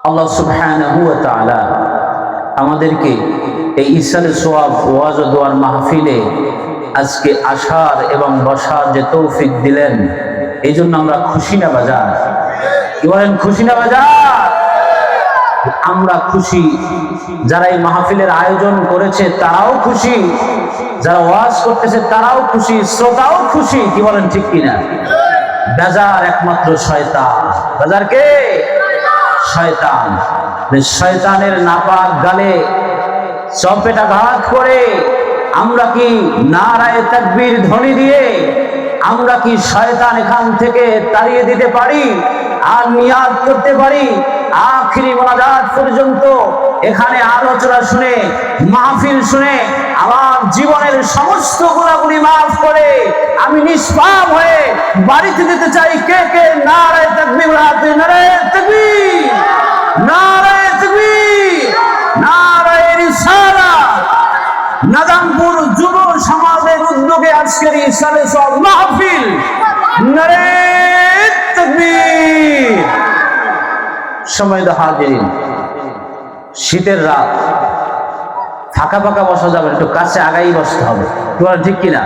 আল্লাহ সুবহানাহু ওয়া তাআলা আমাদেরকে এই ইসালে সোয়াব ওয়াজ ও দোয়ার মাহফিলে আজকে আসার এবং বসার যে তৌফিক দিলেন, এই জন্য আমরা খুশি না বাজার? কি বলেন, খুশি না বাজার? আমরা খুশি, যারা এই মাহফিলের আয়োজন করেছে তারাও খুশি, যারা ওয়াজ করতেছে তারাও খুশি, শ্রোতাও খুশি। কি বলেন, ঠিক কিনা? বাজার একমাত্র শয়তান। বাজার কে? শয়তান। শয়তানের নাপাক গালে চপেটাঘাত করে আমরা কি নারায়ে তাকবীর ধ্বনি দিয়ে আমরা কি শয়তান এখান থেকে তাড়িয়ে দিতে পারি? আর নিয়াত করতে পারি আখিরি মোনাজাত পর্যন্ত এখানে আলোচনা শুনে, মাহফিল শুনে আমার জীবনের সমস্ত গুনাহগুলি মাফ করে আমি নিষ্পাপ হয়ে বাড়িতে যেতে চাই। কে কে নারায়ে তাকবীর? নারায়ে তাকবীর, নারায়ে তাকবীর, নারায়ে রিসালাত। নাজামপুর যুব সমাজের উদ্যোগে আজকের ইসালে সোয়াব মাহফিল। নারায়ে তাকবীর। সম্মানিত হাজিরিন, শীতের রাত, ফাঁকা ফাঁকা বসা যাবে, একটু কাছে আগাই বসতে হবে। তোমার ঠিক কিনা?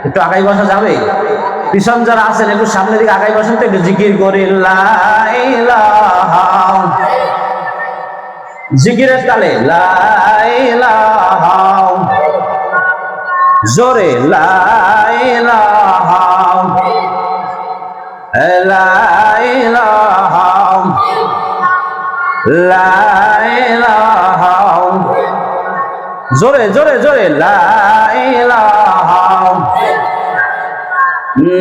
একটু আগাই বসা যাবে? পিছন যারা আছেন একটু সামনের দিকে আগাই বসেন তো, একটু জিকির করে লা ইলাহা, জিকিরের তালে লা ইলাহা, জোরে লা ইলাহা, লা ইলাহা, লা ইলাহা, জোরে জোরে জোরে লা ইলাহা।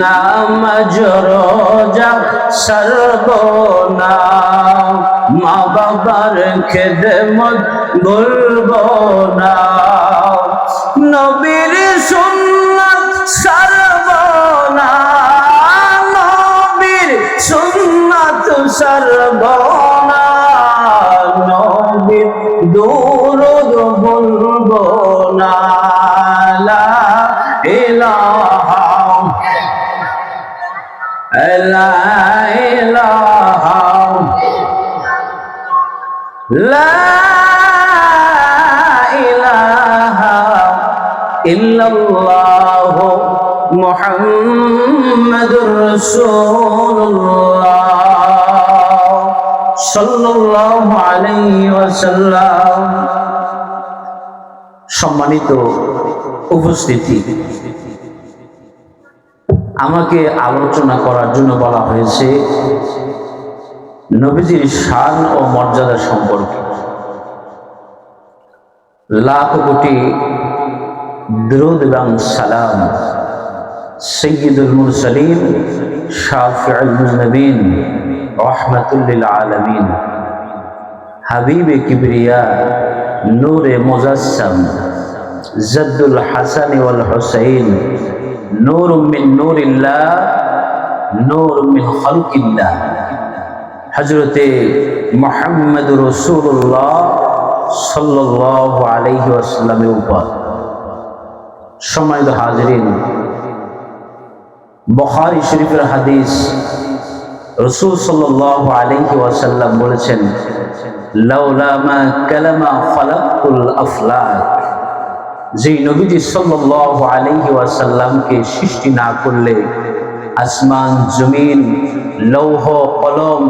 নামাজ রোজা সর্বনা, মা বাবার খেদমত ভুলবো না, নবীর সুন্নাত সর্বনা, নবীর সুন্নাত সর্বনা, নবীর দুরূদ ভুলবো না। লা ইলাহা, লা ইলাহা, লা ইলাহা ইল্লাল্লাহ মুহাম্মাদুর রাসূলুল্লাহ সাল্লাল্লাহু আলাইহি ওয়াসাল্লাম। সম্মানিত উপস্থিতি, আমাকে আলোচনা করার জন্য বলা হয়েছে নবীজির শান ও মর্যাদা সম্পর্কে। লাখ কোটি দরুদ এবং সালাম সাইয়্যিদুল মুরসালিন শাফিউল মুযনিবিন রাহমাতুল লিল আলামিন হাবিবে কিবরিয়া নূরে মুজাসসাম জাদ্দুল হাসান ওয়াল হুসাইন নূর মিন নূরিল্লাহ নূর মিন খালকিল্লাহ হযরতে মুহাম্মদুর রাসূলুল্লাহ সাল্লাল্লাহু আলাইহি ওয়াসাল্লামের উপর। সম্মানিত হাজিরিন, বুখারী শরীফের হাদিস, রাসূল সাল্লাল্লাহু আলাইহি ওয়াসাল্লাম বলেছেন, লাউলা মা কালামা খালাকুল আফলাক, যে নবীজি সাল্লাল্লাহু আলাইহি ওয়াসাল্লামকে সৃষ্টি না করলে আসমান জমিন লৌহ কলম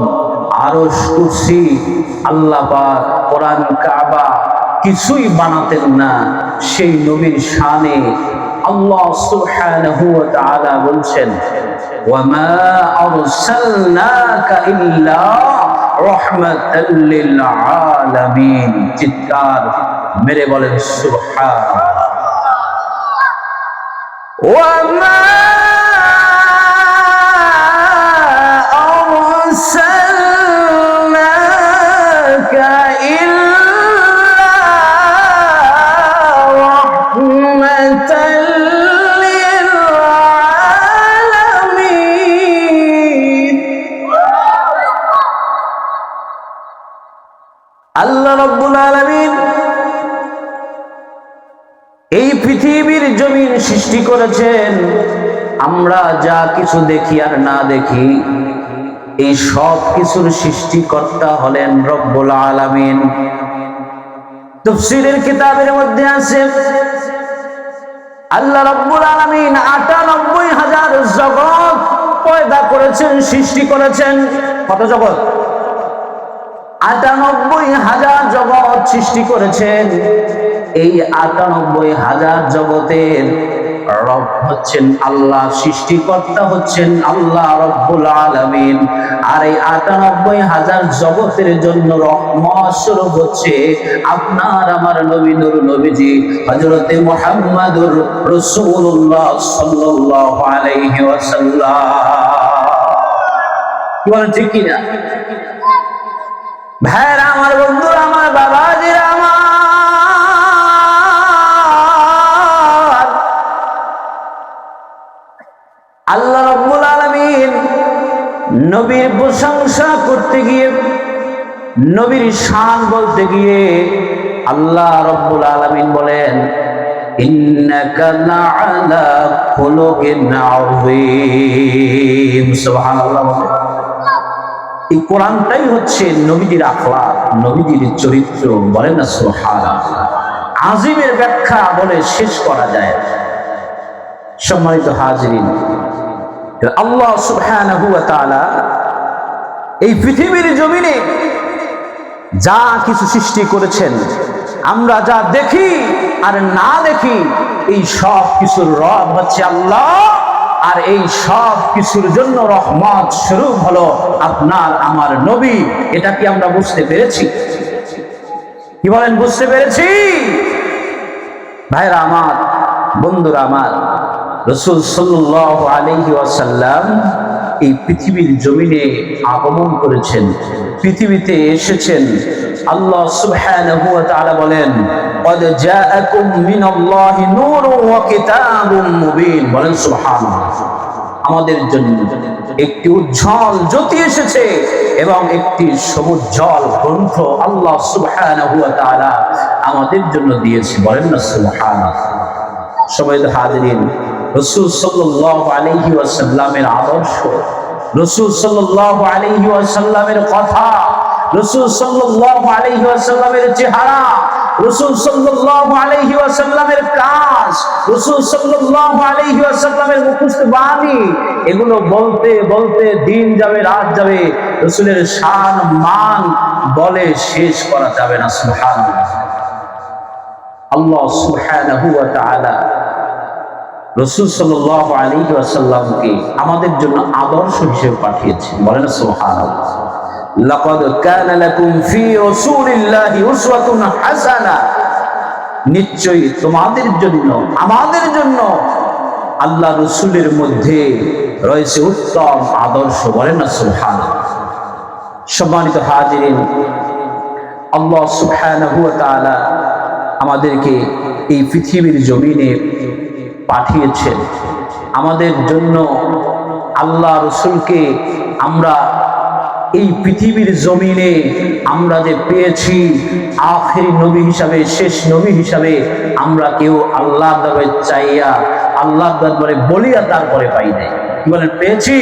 আরশ কুরসি আল্লাহ পাক কোরআন কাবা কিছুই বানাতেন না। সেই নবীর শানে আল্লাহ সুবহানাহু ওয়া তাআলা বলছেন, ওয়া মা আরসালনাকা ইল্লা রাহমাতাল লিল আলামিন। চিৎকার মেরে বলেন সুবহানাল্লাহ। ওয়া মা আরসালনাকা ইল্লা রাহমাতাল লিল আলামিন। আল্লাহ রাব্বুল আলামিন এই পৃথিবীর জমিন সৃষ্টি করেছেন। আমরা যা কিছু দেখি আর না দেখি, এই সব কিছুর সৃষ্টিকর্তা হলেন রব্বুল আলামিন। তাফসীরের কিতাবের মধ্যে আছে আল্লাহ রব্বুল আলামিন ৯৮,০০০ জগৎ পয়দা করেছেন, সৃষ্টি করেছেন। কত জগৎ? ৯৮,০০০ জগৎ সৃষ্টি করেছেন। এই ৯৮,০০০ জগতের রব হচ্ছেন আল্লাহ, সৃষ্টিকর্তা হচ্ছেন আল্লাহ রব্বুল আলামিন। আর এই ৯৮,০০০ জগতের জন্য রহমত স্বরূপ হচ্ছে আপনার আমার নবী নূর নবীজি হযরতে মুহাম্মদুর রাসূলুল্লাহ সাল্লাল্লাহু আলাইহি ওয়াসাল্লাম। কি বলেন ঠিক কি না? ভাইরা আমার, বন্ধুরা আমার, বাবাজিরা আমার, আল্লাহ রাব্বুল আলামিন নবীর প্রশংসা করতে গিয়ে, নবীর শান বলতে গিয়ে আল্লাহ রাব্বুল আলামিন বলেন ইন্নাকা লাআলা খুলুকিন আযীম। সুবহানাল্লাহ। এই কোরআনটাই হচ্ছে নবীজির আখলাক, নবীজির চরিত্র। বলেন না সুবহানাল্লাহ। আযীমের ব্যাখ্যা বলে শেষ করা যায়। সম্মানিত হাজিরিন, আল্লাহ সুবহানাহু ওয়া তাআলা এই পৃথিবীর জমিনে যা কিছু সৃষ্টি করেছেন, আমরা যা দেখি আর না দেখি, এই সব কিছুর রব হচ্ছে আল্লাহ। আর এই সব কিছুর জন্য রহমত স্বরূপ হলো আপনার আমার নবী। এটা কি আমরা বুঝতে পেরেছি? কি বলেন, বুঝতে পেরেছি? ভাইরা আমার, বন্ধুরা আমার, রাসূল সাল্লাল্লাহু আলাইহি ওয়াসাল্লাম এই পৃথিবীর জমিনে আগমন করেছেন, পৃথিবীতে এসেছেন। আল্লাহ সুবহানাহু ওয়া তাআলা বলেন ক্বাদ জাআকুম মিনাল্লাহি নূরুন ওয়া কিতাবুম মুবিন। বলেন সুবহানাল্লাহ। আমাদের জন্য একটি উজ্জ্বল জ্যোতি এসেছে এবং একটি সমুজ্জ্বল গ্রন্থ আল্লাহ সুবহানাহু ওয়া তাআলা আমাদের জন্য দিয়েছে। বলেন না সুবহানাল্লাহ। সম্মানিত হাজিরিন, রাসূল সাল্লাল্লাহু আলাইহি ওয়াসাল্লামের আদর্শ, রাসূল সাল্লাল্লাহু আলাইহি ওয়াসাল্লামের কথা, রাসূল সাল্লাল্লাহু আলাইহি ওয়াসাল্লামের চেহারা, রাসূল সাল্লাল্লাহু আলাইহি ওয়াসাল্লামের কাজ, রাসূল সাল্লাল্লাহু আলাইহি ওয়াসাল্লামের মুখস্থ বাণী, এগুলো বলতে বলতে দিন যাবে, রাত যাবে। রাসূলের শান মান বলে শেষ করা যাবে না। সুবহানাল্লাহ। আল্লাহ সুবহানাহু ওয়া তাআলা রাসূল সাল্লাল্লাহু আলাইহি ওয়াসাল্লামকে আমাদের জন্য আদর্শ হিসেবে পাঠিয়েছেন। বলেন সুবহানাল্লাহ। লাকাদ কানা লাকুম ফি রাসূলিল্লাহি উসওয়াতুন হাসানাহ। নিশ্চয়ই তোমাদের জন্য, আমাদের জন্য আল্লাহ রাসূলের মধ্যে রয়েছে উত্তম আদর্শ। বলেন না সুবহানাল্লাহ। সম্মানিত হাজিরিন, আল্লাহ সুবহানাহু ওয়া তাআলা আমাদেরকে এই পৃথিবীর জমিনে পাঠিয়েছেন আমাদের জন্য। আল্লাহ রাসূলকে আমরা এই পৃথিবীর জমিনে আমরা যে পেয়েছি আখেরি নবী হিসাবে, শেষ নবী হিসাবে, আমরা কেউ আল্লাহর দরবারে চাইয়া, আল্লাহর দরবারে বলিয়া তারপরে পাই নাই। কি বলেন, পেয়েছি?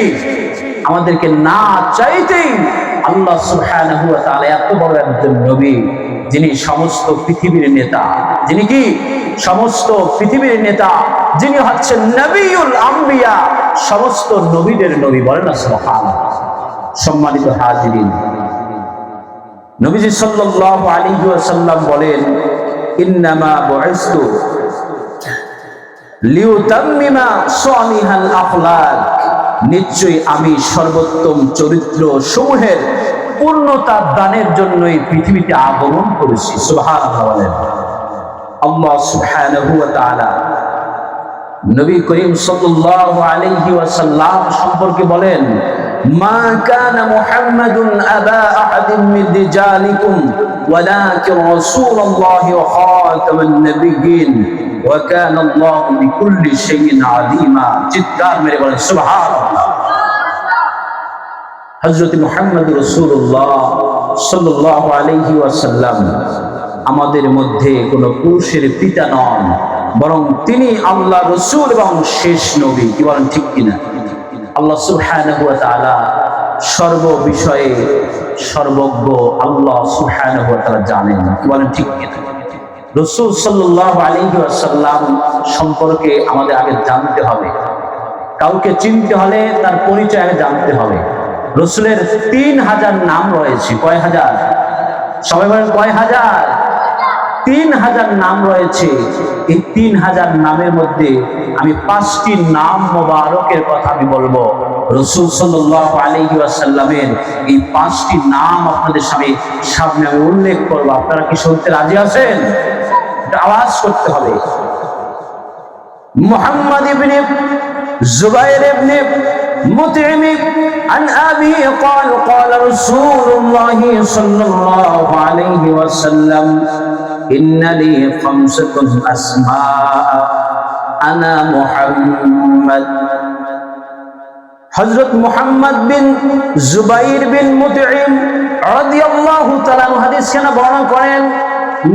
আমাদেরকে না চাইতেই আল্লাহ সুবহানাহু ওয়া তাআলা এত বড় একজন নবী, যিনি সমস্ত পৃথিবীর নেতা, যিনি কি সমস্ত পৃথিবীর নেতা, যিনি হচ্ছেন নবিউল আম্বিয়া, সমস্ত নবীদের নবী। বলেন না সুবহানাল্লাহ। সম্মানিত হাজিরিন, নবীজি সাল্লাল্লাহু আলাইহি ওয়াসাল্লাম বলেন ইন্নামা বুইসতু লিউতাম্মিমা সালিহাল আখলাক। নিশ্চয়ই আমি সর্বোত্তম চরিত্র সমূহের পূর্ণতা দানের জন্য এই পৃথিবীতে আগমন করেছি। সুবহানাল্লাহ। বলেন আল্লাহ সুবহানাহু ওয়া তাআলা নবী করিম সাল্লাল্লাহু আলাইহি ওয়াসাল্লাম সম্পর্কে বলেন মা কানা মুহাম্মাদুন আবা আহাদিন মিন রিজালিকুম ওয়ালাকিন রাসূলুল্লাহি ওয়া খাতামান নাবিয়্যিন ওয়া কানা আল্লাহু বিকুল্লি শাইইন আলিমা। চিৎকার মেরে বলেন সুবহানাল্লাহ। হযরত মুহাম্মদ রাসূলুল্লাহ সাল্লাল্লাহু আলাইহি ওয়াসাল্লাম আমাদের মধ্যে কোনো পুরুষের পিতা নন, বরং তিনি আল্লাহ রাসূল এবং শেষ নবী। কি বলেন, ঠিক কিনা? আল্লাহ সুবহানাহু ওয়া তাআলা সর্ব বিষয়ে সর্বজ্ঞ আল্লাহ সুবহানাহু ওয়া তাআলা জানেন। কি বলেন ঠিক কিনা? রাসূল সাল্লাল্লাহু আলাইহি ওয়াসাল্লাম সম্পর্কে আমাদের আগে জানতে হবে। কাউকে চিনতে হলে তার পরিচয় আগে জানতে হবে। রাসূলের 3000 নাম রয়েছে। কয় হাজার? সবাই বলেন কয় হাজার? 3000 নাম রয়েছে। এই 3000 নামের মধ্যে আমি 5টি নাম মোবারকের কথা আমি বলবো। রাসূল সাল্লাল্লাহু আলাইহি ওয়াসাল্লামের এই 5টি নাম আপনাদের সামনে আমি উল্লেখ করব। আপনারা কি শুনতে রাজি আছেন? এটা আওয়াজ করতে হবে। মুহাম্মদ ইবনে জুবাইর ইবনে মুতঈম عن أبي قال قال رسول الله صلى الله عليه وسلم إن لي 5 أسماء أنا محمد। হযরত মুহাম্মদ বিন জুবাইর বিন মুতঈম রাদিয়াল্লাহু তাআলা হাদিস খানা বর্ণনা করেন,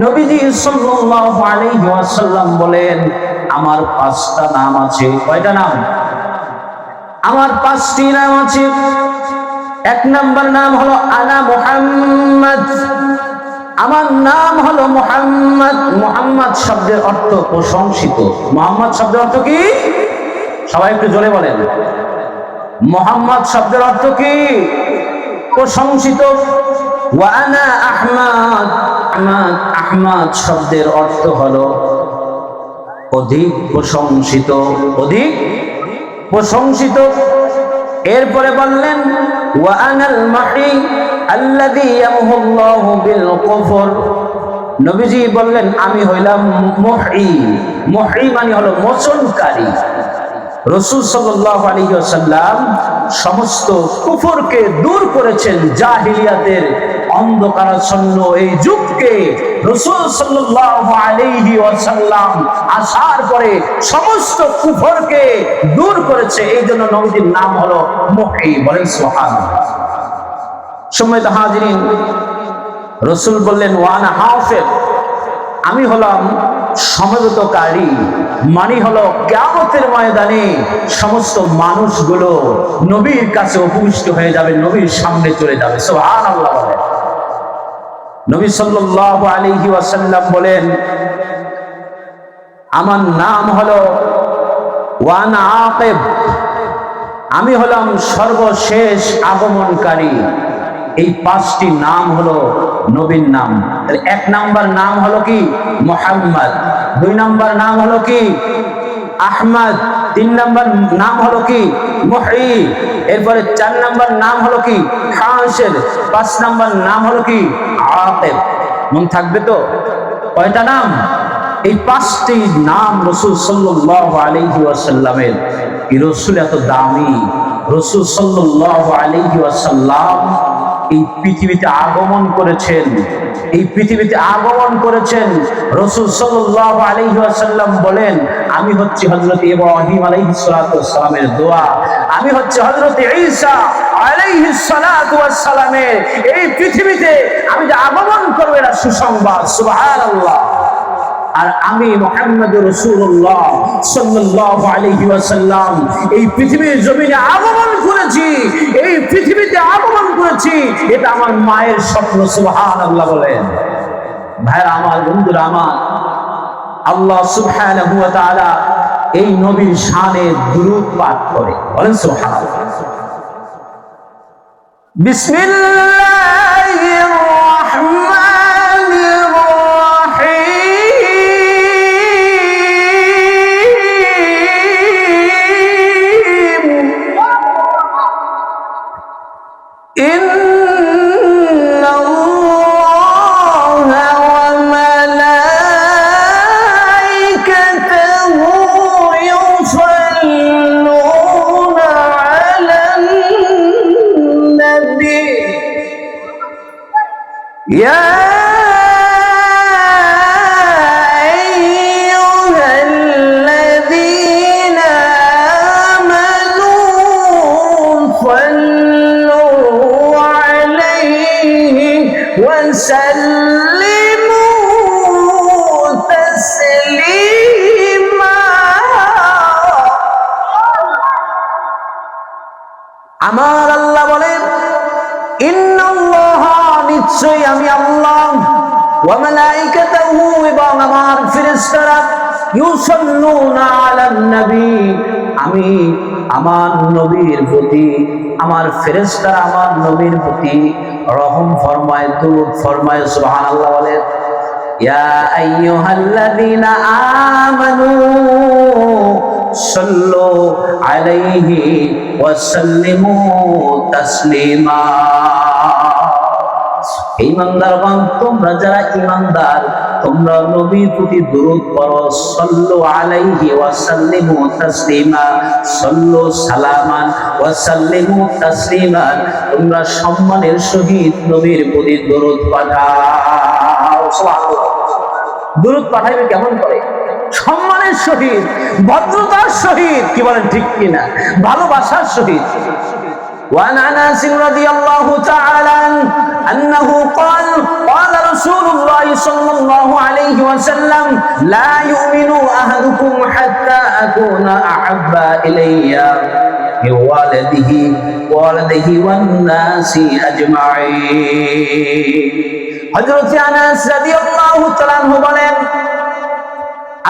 নবীজি সাল্লাল্লাহু আলাইহি ওয়াসাল্লাম বলেন, আমার 5টা নাম আছে। কয়টা নাম? আমার 5টি নাম আছে। 1 নাম্বার নাম হলো আনা মুহাম্মদ। আমার নাম হলো মুহাম্মদ। মুহাম্মদ শব্দের অর্থ প্রশংসিত। মুহাম্মদ শব্দের অর্থ কি? সবাই একটু জোরে বলেন। মুহাম্মদ শব্দের অর্থ কি? প্রশংসিত। ওয়া আনা আহমদ। আহমদ শব্দের অর্থ হলো অধিক প্রশংসিত, অধিক প্রশংসিত। এরপরে বললেন ওয়া আনাল মাহি আল্লাযী ইয়ামহুল্লাহু বিল কুফর। নবীজি বললেন আমি হইলাম মুহি। মুহি মানে হলো মোচনকারী। রাসূল সাল্লাল্লাহু আলাইহি ওয়াসাল্লাম সমস্ত কুফরকে দূর করেছেন। জাহিলিয়াতের অন্ধকারাচ্ছন্ন এই যুগকে রাসূল সাল্লাল্লাহু আলাইহি ওয়াসাল্লাম আসার পরে সমস্ত কুফরকে দূর করেছে। এই জন্য নবীর নাম হলো মুহি। বলেন সুবহানাল্লাহ। সম্মানিত হাজিরিন, রাসূল বললেন ওয়ানা হাফিজ। আমি হলাম সমবেতকারী। মানে হলো কিয়ামতের ময়দানে সমস্ত মানুষগুলো নবীর কাছে উপবিষ্ট হয়ে যাবে, নবীর সামনে চলে যাবে। সুবহানাল্লাহ বলেন। নবী সাল্লাল্লাহু আলাইহি ওয়াসাল্লাম বলেন আমার নাম হলো ওয়ানা আকিব। আমি হলাম সর্বশেষ আগমনকারী। এই 5টি নাম হলো নবীর নাম। 1 নাম্বার নাম হলো কি? মুহাম্মদ। 2 নাম্বার নাম হলো কি? আহমদ। 3 নাম্বার নাম হলো কি? মুহি। এরপরে 4 নাম্বার নাম হলো কি? হাসির। 5 নাম্বার নাম হলো কি? আকিব। মন থাকবে তো? কয়টা নাম? এই 5টি নাম রাসূল সাল্লাল্লাহু আলাইহি ওয়াসাল্লামের। এই রাসূল এত দামি। রাসূল সাল্লাল্লাহু আলাইহি ওয়াসাল্লাম এই পৃথিবীতে আগমন করেছেন। এই পৃথিবীতে আগমন করেছেন। রাসূল সাল্লাল্লাহু আলাইহি ওয়াসাল্লাম বলেন আমি হচ্ছি হযরত ইব্রাহিম আলাইহিস সালাতু ওয়াস সালামের দোয়া। আমি হচ্ছে হযরত ঈসা আলাইহিস সালাতু ওয়াস সালামের এই পৃথিবীতে আমি যে আগমন করব এটা সুসংবাদ। সুবহানাল্লাহ। আর আমি মুহাম্মদুর রাসূলুল্লাহ সাল্লাল্লাহু আলাইহি ওয়াসাল্লাম এই পৃথিবীর জমিনে আগমন করেছি। এই পৃথিবীতে আগমন করেছি, এটা আমার মায়ের স্বপ্ন। সুবহানাল্লাহ বলেন। ভাইরা আমার, বন্ধুরা আমার, আল্লাহ সুবহানাহু ওয়া তাআলা এই নবীর শানে দুরূদ পাঠ করে। বলেন সুবহানাল্লাহ। বিসমিল্লাহির রাহমানির يا أيها الذين آمنوا صلوا عليه وسلموا تسليما। আমার আল্লাহ বলেন নিশ্চয়ই আমি আল্লাহ ওয়া মালাইকাতুহু এবং আমার ফেরেশতারা ইউসাল্লুনা আলান নবী আমি আমার নবীর প্রতি আমার ফেরেশতারা আমার নবীর প্রতি রহম ফরমায় দুরূদ ফরমায় সুবহানাল্লাহ বলেন ইয়া আইয়ুহাল্লাযীনা আমানু সাল্লু আলাইহি ওয়া সাল্লিমু তাসলিমা ঈমানদারগণ তোমরা যারা ঈমানদার তোমরা নবীর প্রতি দরুদ পড়ো সাল্লু আলাইহি ওয়া সাল্লিমু তাসলিমা সাল্লু সালামান ওয়া সাল্লিমু তাসলিমান তোমরা সম্মানের সহিত নবীর প্রতি দরুদ পাঠাও সুবহানাল্লাহ দরুদ পাঠাইবে কেমন করে সম্মানের সহিত ভদ্রতার সহিত কি বলেন ঠিক কিনা ভালোবাসার সহিত وعن انس رضي الله تعالى عنه انه قال قال رسول الله صلى الله عليه وسلم لا يؤمن احدكم حتى اكون احب الي من والده والناس اجمعين হযরত আনাস রাদিয়াল্লাহু তাআলা আনহু বলেন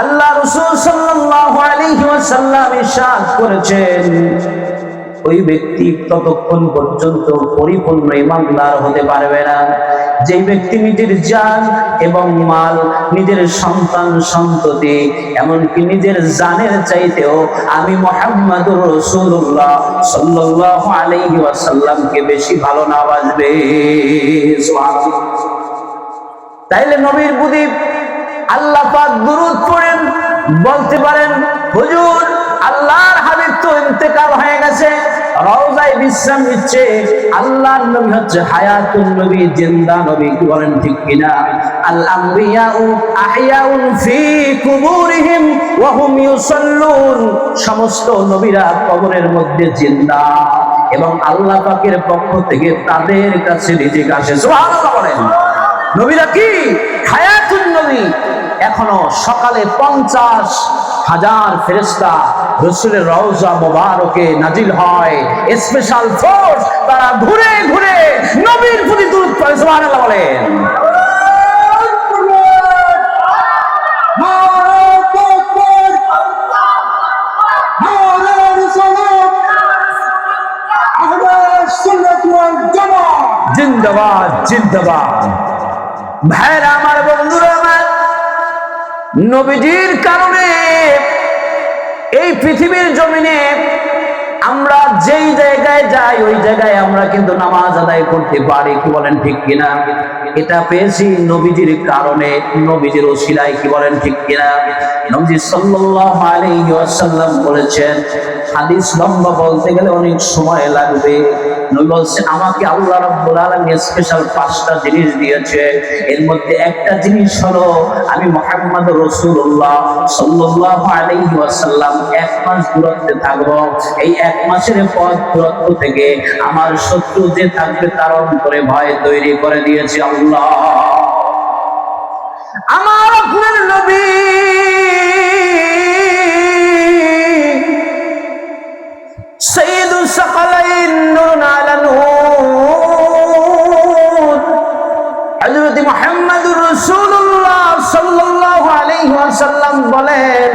আল্লাহ রাসূল সাল্লাল্লাহু আলাইহি ওয়াসাল্লাম ইরশাদ করেছেন ওই ব্যক্তি ততক্ষণ পর্যন্ত পরিপূর্ণ ঈমানদার হতে পারবে না যে ব্যক্তি নিজের জান এবং মাল নিজের সন্তান সন্ততি এমনকি নিজের জানের চাইতেও আমি মুহাম্মাদুর রাসূলুল্লাহ সাল্লাল্লাহু আলাইহি ওয়াসাল্লামকে বেশি ভালো না বাসবে সুবহানাল্লাহ তাইলে নবীর প্রতি আল্লাহ পাক দুরূদ পড়েন বলতে পারেন হুজুর আল্লাহর হাবিব তো ইন্তেকাল হয়ে গেছে রওজায় বিশ্রাম নিচ্ছে আল্লাহর নবী হচ্ছে হায়াতুন নবী জিন্দা নবী কি বলেন ঠিক কিনা আল আমবিয়াউ আহইয়াউন ফি কুবুরিহিম ওয়া হুম ইউসাল্লুন সমস্ত নবীরা কবরের মধ্যে জিন্দা এবং আল্লাহ পাকের পক্ষ থেকে তাদের কাছে রিজিক আসে সুবহানাল্লাহ বলেন নবীরা কি হায়াতুন নবী এখনো সকালে 50,000 ফেরেশতা রাসূলের রওজা মোবারকে নাজিল হয় স্পেশাল ফোর্স তারা ঘুরে ঘুরে নবীর প্রতি দরুদ পড়ে সুবহানাল্লাহ বলেন জিন্দাবাদ জিন্দাবাদ ভাইরা আমার বন্ধুরা আমার নবীজির কারণে এই পৃথিবীর জমিনে আমরা যেই জায়গায় যাই ওই জায়গায় আমরা কিন্তু নামাজ আদায় করতে পারি কি বলেন ঠিক কিনা এটা পেয়েছি নবীজির কারণে নবীজির ওসিলায় কি বলেন ঠিক কিনা নবী সাল্লাল্লাহু আলাইহি ওয়াসাল্লাম বলেছেন হাদিস লম্বা বলতে গেলে অনেক সময় লাগবে নবী বলেন আমাকে আল্লাহ রাব্বুল আলামিন স্পেশাল 5টা জিনিস দিয়েছে এর মধ্যে একটা জিনিস হলো আমি মুহাম্মদুর রাসূলুল্লাহ সাল্লাল্লাহু আলাইহি ওয়াসাল্লাম 1 মাস দূরত্বে থাকব এই 1 মাসের পথ দূরত্ব থেকে আমার শত্রু যে থাকবে তার অন্তরে ভয় তৈরি করে দিয়েছে আল্লাহ আমার আপনার নবী সাইয়্যিদুস সাকালাইন নূরুন আলা নূর হযরত মুহাম্মদুর রাসূলুল্লাহ সাল্লাল্লাহু আলাইহি ওয়াসাল্লাম বলেন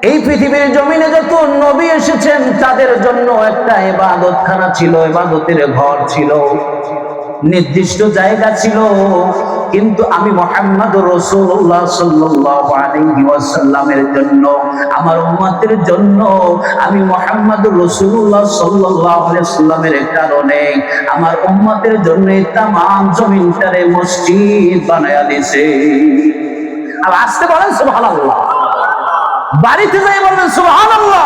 এই পৃথিবীর জমিনে যত নবী এসেছেন তাদের জন্য একটা ইবাদতখানা ছিল ইবাদতের ঘর ছিল নির্দিষ্ট জায়গা ছিল কিন্তু আমি মুহাম্মদুর রাসূলুল্লাহ সাল্লাল্লাহু আলাইহি ওয়াসাল্লামের জন্য আমার উম্মতের জন্য আমি মুহাম্মদুর রাসূলুল্লাহ সাল্লাল্লাহু আলাইহি ওয়াসাল্লামের কারণে আমার উম্মতের জন্য तमाम জমিনটারে মসজিদ বানায়া দিয়েছে আর আসতে বলেন সুবহানাল্লাহ বাড়িতে যাই বলবেন সুবহানাল্লাহ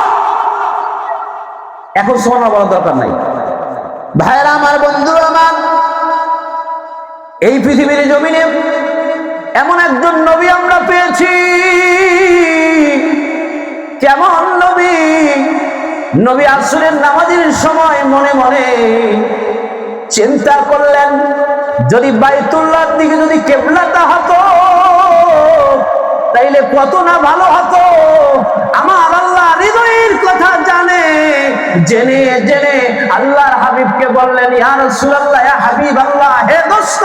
এখন সুবহানাল্লাহ বলার দরকার নাই ভাইরা আমার বন্ধুরা আমার এই পৃথিবীর জমিনে এমন একজন নবী আমরা পেয়েছি কেমন নবী নবী আসরের নামাজের সময় মনে মনে চিন্তা করলেন যদি বাইতুল্লাহর দিকে যদি কিবলাটা হতো তাইলে কত না ভালো হতো আমার আল্লাহ হৃদয়ের কথা জানে জেনে জেনে আল্লাহর হাবিবকে বললেন ইয়া রাসূলুল্লাহ ইয়া হাবিবাল্লাহ, হে দোস্ত,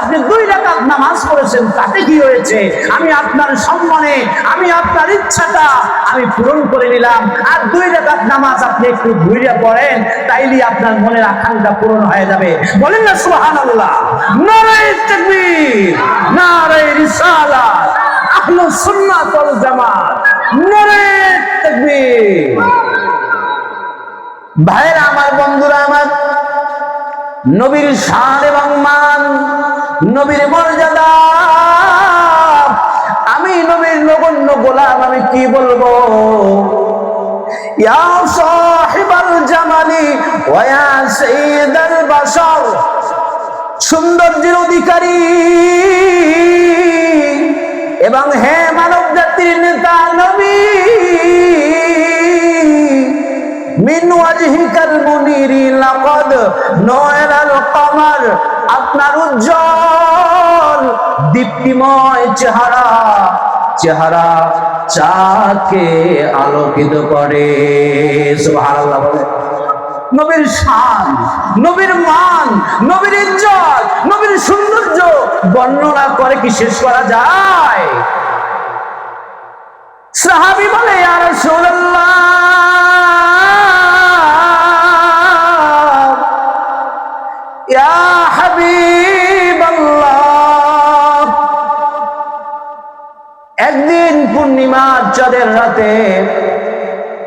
আপনি 2 রাকাত নামাজ পড়েছেন, তাতে কি হয়েছে? আমি আপনার সম্মানে, আমি আপনার ইচ্ছাটা আমি পূরণ করে নিলাম। আর 2 রাকাত নামাজ আপনি একটু ঘুরে পড়েন, তাইলে আপনার মনের আকাঙ্ক্ষা পূরণ হয়ে যাবে। বলেন না সুবহানাল্লাহ। নারায়ে তাকবীর, নারায়ে রিসালাত, আহলুস সুন্নাত ওয়াল জামাত, নারায়ে তাকবীর। ভাইরা আমার, বন্ধুরা আমার, নবীর শান এবং মান, নবীর মর্যাদা, আমি নবীর নগণ্য গোলাম, আমি কি বলবো? ইয়া সাহিবাল জামালি ওয়া ইয়া সাইয়্যিদাল বাশার, সৌন্দর্যের অধিকারী এবং হে মানব জাতির নেতা নবী, মিন ওয়াজহিকাল মুনিরি লাকাদ নয়রাল কমার, আপনার উজ্জ্বল দীপ্তিময় চেহারা চাঁদকে আলোকিত করে। সুবহানাল্লাহ বলে। নবীর শান, নবীর মান, নবীর ইজ্জত, নবীর সৌন্দর্য বর্ণনা করে কি শেষ করা যায়? সাহাবী বলে, ইয়া রাসূলুল্লাহ, ইয়া হাবিবাল্লাহ, একদিন পূর্ণিমার চাঁদের রাতে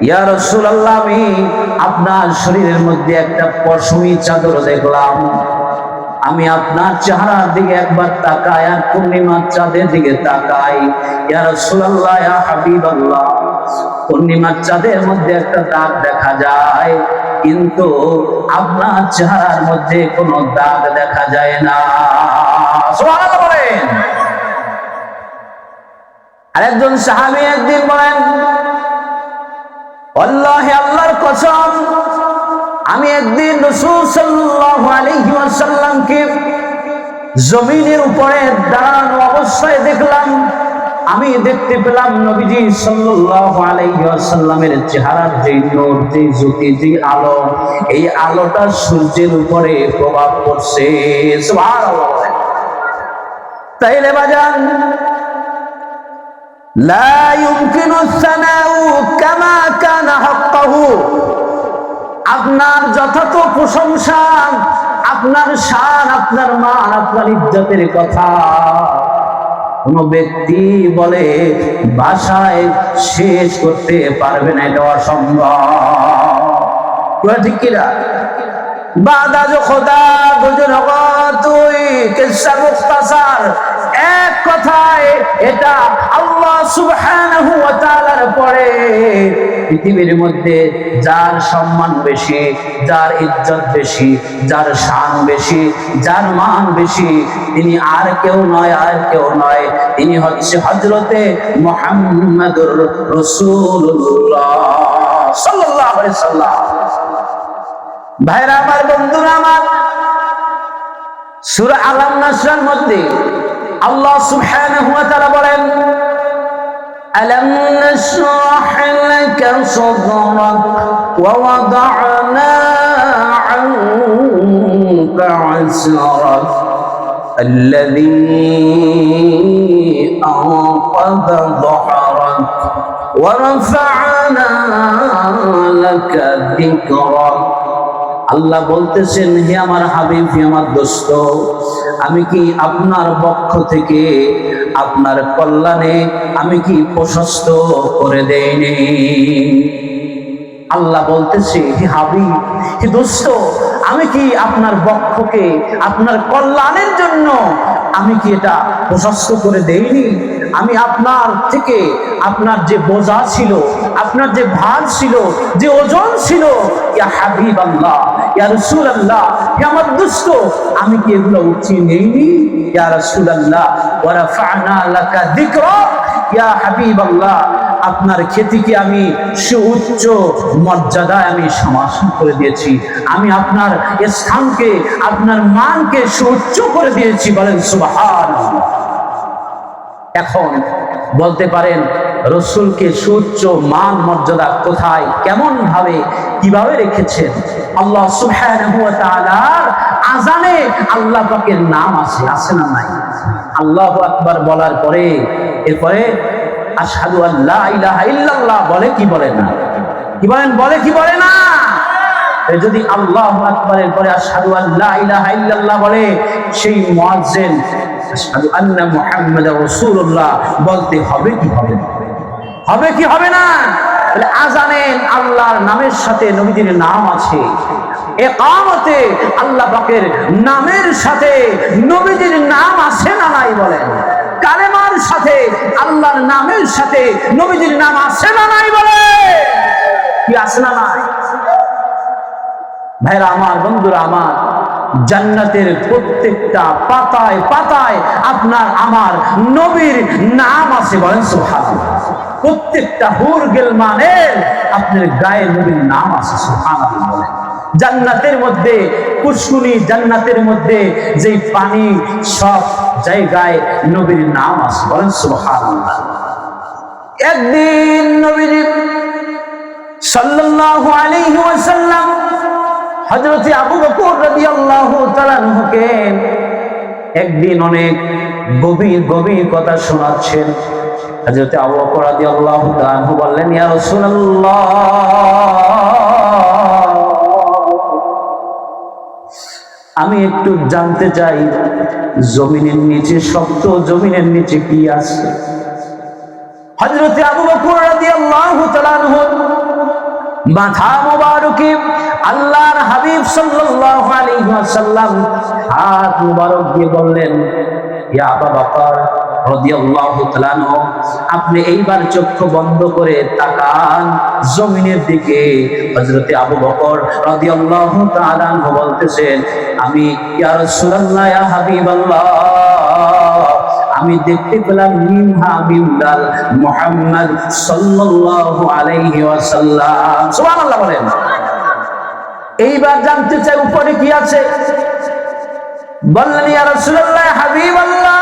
ইয়া রাসূলুল্লাহ, আমি আপনার শরীরের মধ্যে একটা পশমি চাদর দেখলাম। আমি আপনার চেহারার দিকে একবার তাকাই আর পূর্ণিমার চাঁদের দিকে তাকাই। ইয়া রাসূলুল্লাহ, ইয়া হাবিবাল্লাহ, পূর্ণিমার চাঁদের মধ্যে একটা দাগ দেখা যায়, কিন্তু আপনার চেহারার মধ্যে কোনো দাগ দেখা যায় না। সুবহানাল্লাহ বলেন। আরেকজন সাহাবী একদিন বলেন, আল্লাহে, আল্লাহর কসম, আমি একদিন রাসূল সাল্লাল্লাহু আলাইহি ওয়াসাল্লামকে জমিনের উপরে দাঁড়ানো অবস্থায় দেখলাম। আমি দেখতে পেলাম নবীজি সাল্লাল্লাহু আলাইহি ওয়াসাল্লামের চেহারার যে নূর, যে জ্যোতি, যে আলো, এই আলোটা সূর্যের উপরে প্রভাব পড়ছে। সুবহানাল্লাহ। তাইলে বাজান, লা ইউমকিনু সানাউ কামা কানা হাক্কাহু, আপনার যথার্থ প্রশংসা, আপনার শান, আপনার মান, আপনার ইজ্জতের কথা কোন ব্যক্তি বলে ভাষায় শেষ করতে পারবে না, এটা অসম্ভব। ঠিক কিনা? বাদাজ খোদা তুই কিসসা মুখতাসার, এক কথায় এটা আল্লাহ সুবহানাহু ওয়া তাআলার পরে পৃথিবীর মধ্যে যার সম্মান বেশি, যার ইজ্জত বেশি, যার শান বেশি, যার মান বেশি, তিনি আর কেউ নয়, আর কেউ নয়, তিনি হচ্ছে হযরতে মুহাম্মদুর রাসূলুল্লাহ সাল্লাল্লাহু আলাইহি সাল্লাম। ভাইরা আমার, বন্ধুরা আমার, সূরা আলাম নাসরের মধ্যে আল্লাহ সুবহানাহু ওয়া তাআলা বলেন, আলাম নাশরাহ লাকা সাদরাক ওয়া ওয়াদা'না আনকা আসরাক আল্লাযী আনকাযা যহরাক ওয়া রাফa'না লাকা যিকরাক। আল্লাহ বলতেছেন, হে আমার হাবিব, হে আমার দোস্ত, আমি কি আপনার পক্ষ থেকে আপনার কল্যাণে আমি কি প্রশস্ত করে দেইনি? আল্লাহ বলতেছে, হে হাবিব, হে দোস্ত, আমি কি আপনার বক্ষকে আপনার কল্যাণের জন্য আমি কি এটা প্রশস্ত করে দেইনি? আমি আপনার থেকে আপনার যে বোঝা ছিল, আপনার যে ভার ছিল, যে ওজন ছিল, ইয়া হাবিবাল্লাহ, ইয়া রাসূলুল্লাহ, হে আমার দোস্ত, আমি কি এগুলো উঠিয়ে নেইনি? ইয়া রাসূলুল্লাহ, ওয়া রাফা'না লাকা যিকরাক, ইয়া হাবিবাল্লাহ, আপনার খ্যাতিকে আমি সুউচ্চ মর্যাদায় আমি সমাসীন করে দিয়েছি, আমি আপনার স্থানকে, আপনার মানকে সুউচ্চ করে দিয়েছি। বলেন সুবহানাল্লাহ। এখন বলতে পারেন, রাসূলকে সুউচ্চ মান মর্যাদা কোথায়, কেমন ভাবে, কিভাবে রেখেছেন? আল্লাহ সুবহানাহু ওয়া তাআলার আজানে আল্লাহ পাকের নাম আছে, আছে না নাই? আল্লাহু আকবার বলার পরে এরপরে আশহাদু আল্লা ইলাহা ইল্লাল্লাহ বলে কি বলে না? কি বলেন? বলে কি বলে না? যদি আল্লাহু আকবারের পরে আশহাদু আল্লা ইলাহা ইল্লাল্লাহ বলে, সেই মুয়াজ্জিন আশহাদু আন্না মুহাম্মাদার রাসূলুল্লাহ বলতে হবে কি হবে না? হবে কি হবে না? তাহলে আজানে আল্লাহর নামের সাথে নবীজির নাম আছে, ইকামতে আল্লাহ পাকের নামের সাথে নবীজির নাম আছে না নাই বলেন? কালেমার সাথে আল্লাহর নামের সাথে নবীজির নাম আছে না নাই বলে? কি আছে না নাই? ভাইরা আমার, বন্ধুরা আমার, জান্নাতের প্রত্যেকটা পাতায় পাতায় আপনার আমার নবীর নাম আছে, বলেন সুবহানাল্লাহ। প্রত্যেকটা হুর গিলমানের আপনার গায়ে নবীর নাম আছে, সুবহানাল্লাহ বলেন। জান্নাতের মধ্যে পুষ্কুনি, জান্নাতের মধ্যে যে পানি, সব জায়গায় নবীর নাম আছে, বলেন সুবহানাল্লাহ। একদিন নবীজি সাল্লাল্লাহু আলাইহি ওয়াসাল্লাম হযরত আবু বকর রাদিয়াল্লাহু তাআলা আনহুকে একদিন অনেক গভীর গভীর কথা শোনাচ্ছেন। হযরত আবু বকর রাদিয়াল্লাহু তাআলা আনহু বললেন, ইয়া রাসূলুল্লাহ, আমি একটু জানতে চাই জমিনের নিচে, শক্ত জমিনের নিচে কি আছে? হযরত আবু বকর রাদিয়াল্লাহু তাআলা আনহু মাথা মুবারকে আল্লাহর হাবিব সাল্লাল্লাহু আলাইহি ওয়াসাল্লাম হাত মুবারক দিয়ে বললেন, ইয়া আবু বকর রাদিয়াল্লাহু তাআলা আনহু, আপনি এইবার চক্ষু বন্ধ করে তাকান জমিনের দিকে। হযরত আবু বকর রাদিয়াল্লাহু তাআলা আনহু বলতেছেন, আমি ইয়া রাসূলুল্লাহ, ইয়া হাবিবাল্লাহ, আমি দেখতে পেলাম মিম হা মিম দাল মুহাম্মদ সাল্লাল্লাহু আলাইহি ওয়াসাল্লাম। সুবহানাল্লাহ বলেন। এইবার জানতে চাই উপরে কি আছে? বললেন, ইয়া রাসূলুল্লাহ, ইয়া হাবিবাল্লাহ,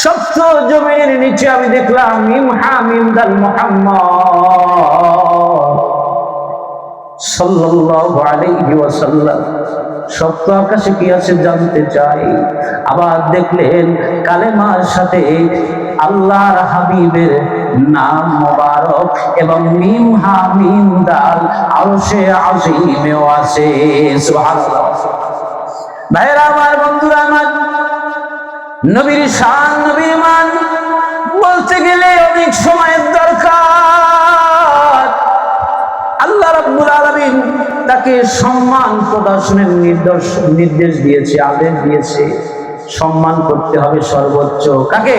শক্ত জমিনের নিচে আমি দেখলাম মিম হা মিম দাল মুহাম্মদ সাল্লাল্লাহু আলাইহি ওয়াসাল্লাম। সপ্ত আকাশে কি আছে জানতে চাই। আবার দেখলেন কালেমার সাথে আল্লাহর হাবিবের নাম মোবারক এবং মিম হা মিম দাল আরশে আজিমেও আছে। সুবহানাল্লাহ। ভাইরা আমার, বন্ধুরা আমার, নবীর শান, নবীর মান বলতে গেলে অনেক সময়ের দরকার। আল্লাহ রাব্বুল আলামিন তাকে সম্মান প্রদর্শনের নির্দেশ দিয়েছে, আদেশ দিয়েছে। সম্মান করতে হবে সর্বোচ্চ কাকে?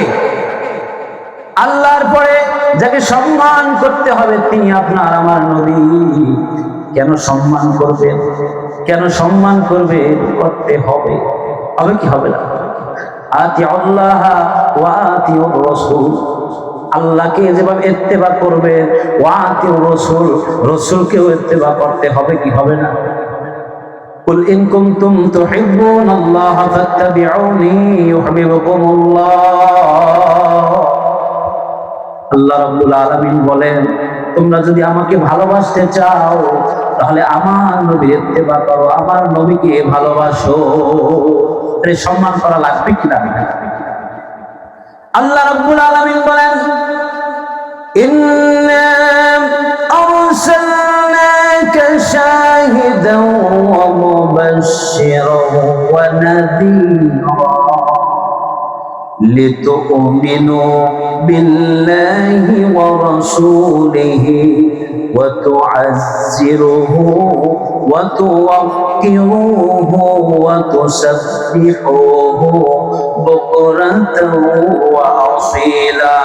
আল্লাহর পরে যাকে সম্মান করতে হবে তিনি আপনার আমার নবী। কেন সম্মান করবেন? কেন সম্মান করবে? করতে হবে। হবে কি হবে না? আতিউল্লাহ ওয়া আতিউর রাসূল, আল্লাহকে যেভাবে ইত্তেবা করবে, ওয়া আতিউর রাসূল, রাসূলকেও ইত্তেবা করতে হবে কি হবে না? কুল ইন কুনতুম তুহিব্বুনাল্লাহ ফাত্তাবিউনি ইউহিব্বুকুমুল্লাহ। আল্লাহ রাব্বুল আলামিন বলেন, তোমরা যদি আমাকে ভালোবাসতে চাও তাহলে আমার নবীর ইত্তেবা করো, আমার নবীকে ভালোবাসো। এর সম্মান করা লাগবে কি লাগবে না? আল্লাহ রাব্বুল আলামিন বলেন, ইন্না আরসালনাকা শাহিদান ওয়া মুবাশশিরান ওয়া নাযীরা লিতু'মিনু বিল্লাহি ওয়া রাসূলিহি ওয়া তু'আজ্জিরুহু ওয়া তুওয়াক্কিরুহু ওয়া তুসাব্বিহুহু বুকরাতান ওয়া আসীলা।